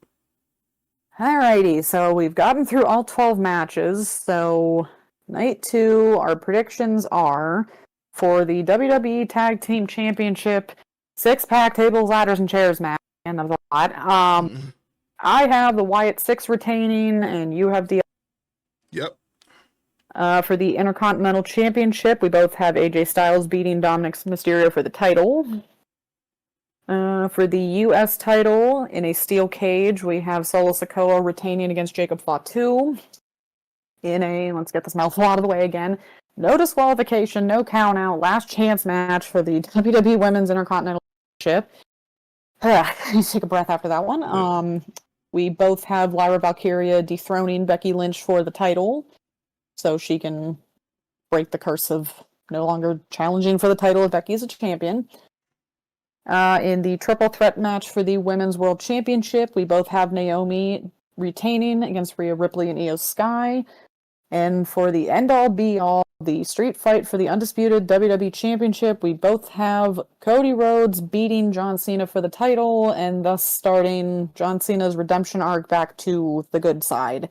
Alrighty, so we've gotten through all 12 matches. So night 2, our predictions are for the WWE Tag Team Championship, 6-pack tables, ladders, and chairs match. And that was a lot. I have the Wyatt 6 retaining, and you have the... Yep. For the Intercontinental Championship, we both have AJ Styles beating Dominic Mysterio for the title. For the U.S. title, in a steel cage, we have Solo Sikoa retaining against Jacob Fatu. In a, let's get this mouthful out of the way again, no disqualification, no count out, last chance match for the WWE Women's Intercontinental Championship. I need to take a breath after that one. We both have Lyra Valkyria dethroning Becky Lynch for the title, so she can break the curse of no longer challenging for the title if Becky's a champion. In the triple threat match for the Women's World Championship, we both have Naomi retaining against Rhea Ripley and Io Sky. And for the end-all be-all, the street fight for the undisputed WWE Championship, we both have Cody Rhodes beating John Cena for the title, and thus starting John Cena's redemption arc back to the good side.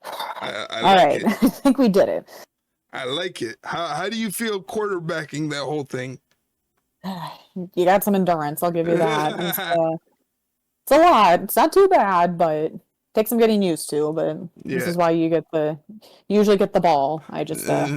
I All right, I think we did it. I like it. How do you feel quarterbacking that whole thing? You got some endurance, I'll give you that. It's a lot. It's not too bad, but takes some getting used to. But this is why you usually get the ball. I just sub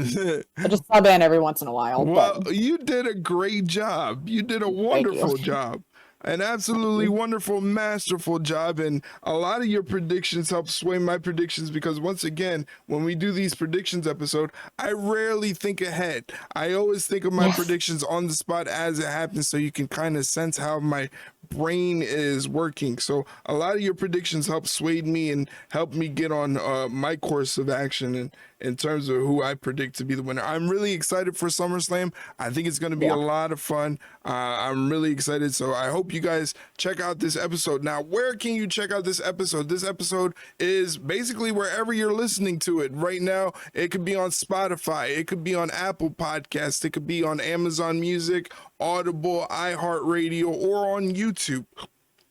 in every once in a while. Well, you did a great job. You did a wonderful job. an absolutely wonderful, masterful job. And a lot of your predictions help sway my predictions because, once again, when we do these predictions episode, I rarely think ahead. I always think of my predictions on the spot as it happens, so you can kind of sense how my brain is working. So a lot of your predictions help sway me and help me get on my course of action and in terms of who I predict to be the winner. I'm really excited for SummerSlam. I think it's going to be a lot of fun. I'm really excited. So I hope you guys check out this episode. Now, where can you check out this episode? This episode is basically wherever you're listening to it right now. It could be on Spotify. It could be on Apple Podcasts. It could be on Amazon Music, Audible, iHeartRadio, or on YouTube.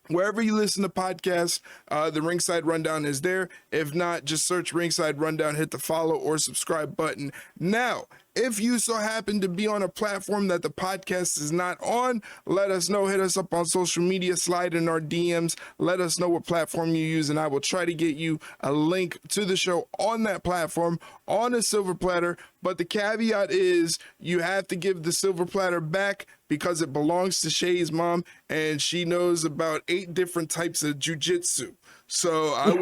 Wherever you listen to podcasts, the Ringside Rundown is there. If not, just search Ringside Rundown, hit the follow or subscribe button. Now, if you so happen to be on a platform that the podcast is not on, let us know. Hit us up on social media, slide in our DMs. Let us know what platform you use, and I will try to get you a link to the show on that platform on a silver platter. But the caveat is you have to give the silver platter back because it belongs to Shay's mom, and she knows about 8 different types of jujitsu. So I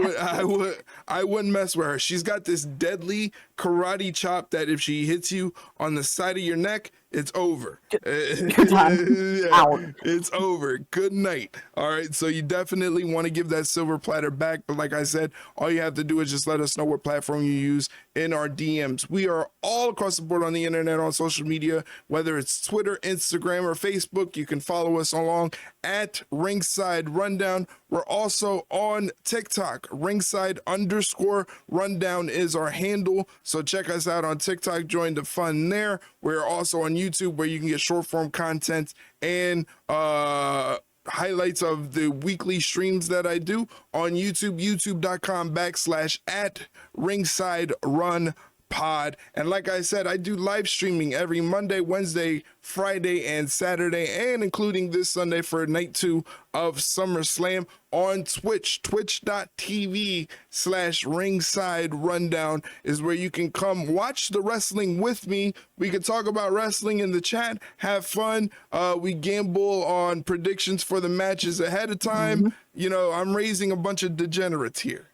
wouldn't mess with her. She's got this deadly karate chop that if she hits you on the side of your neck, it's over. You're done. Out. It's over. Good night. All right. So you definitely want to give that silver platter back. But like I said, all you have to do is just let us know what platform you use in our DMs. We are all across the board on the internet, on social media, whether it's Twitter, Instagram, or Facebook. You can follow us along at Ringside Rundown. We're also on TikTok. Ringside_rundown is our handle. So check us out on TikTok. Join the fun there. We're also on YouTube where you can get short form content and highlights of the weekly streams that I do on YouTube, youtube.com/@ringside_run pod. And like I said, I do live streaming every Monday, Wednesday, Friday, and Saturday, and including this Sunday for night 2 of SummerSlam on Twitch. Twitch.tv/ringside rundown is where you can come watch the wrestling with me. We can talk about wrestling in the chat, have fun. We gamble on predictions for the matches ahead of time. You know, I'm raising a bunch of degenerates here.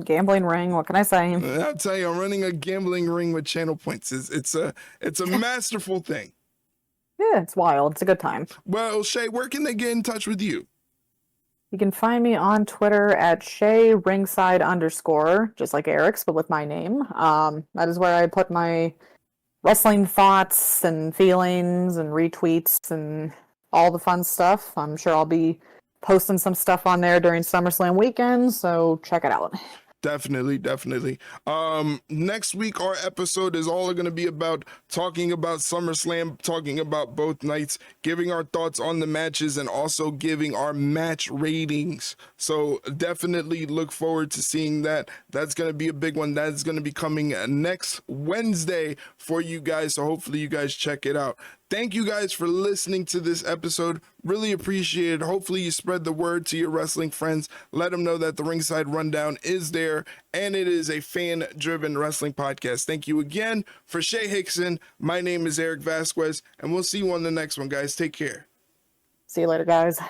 Gambling ring, what can I say? I'll tell you, I'm running a gambling ring with channel points. It's a masterful thing. Yeah, it's wild. It's a good time. Well, Shay, where can they get in touch with you? You can find me on Twitter at @ShayRingside_, just like Eric's, but with my name. That is where I put my wrestling thoughts and feelings and retweets and all the fun stuff. I'm sure I'll be posting some stuff on there during SummerSlam weekend, so check it out. Definitely. Next week, our episode is all going to be about talking about SummerSlam, talking about both nights, giving our thoughts on the matches, and also giving our match ratings. So definitely look forward to seeing that. That's going to be a big one. That's going to be coming next Wednesday for you guys. So hopefully you guys check it out. Thank you guys for listening to this episode. Really appreciate it. Hopefully you spread the word to your wrestling friends. Let them know that the Ringside Rundown is there and it is a fan-driven wrestling podcast. Thank you again. For Shay Hickson, my name is Erik Vasquez, and we'll see you on the next one, guys. Take care. See you later, guys.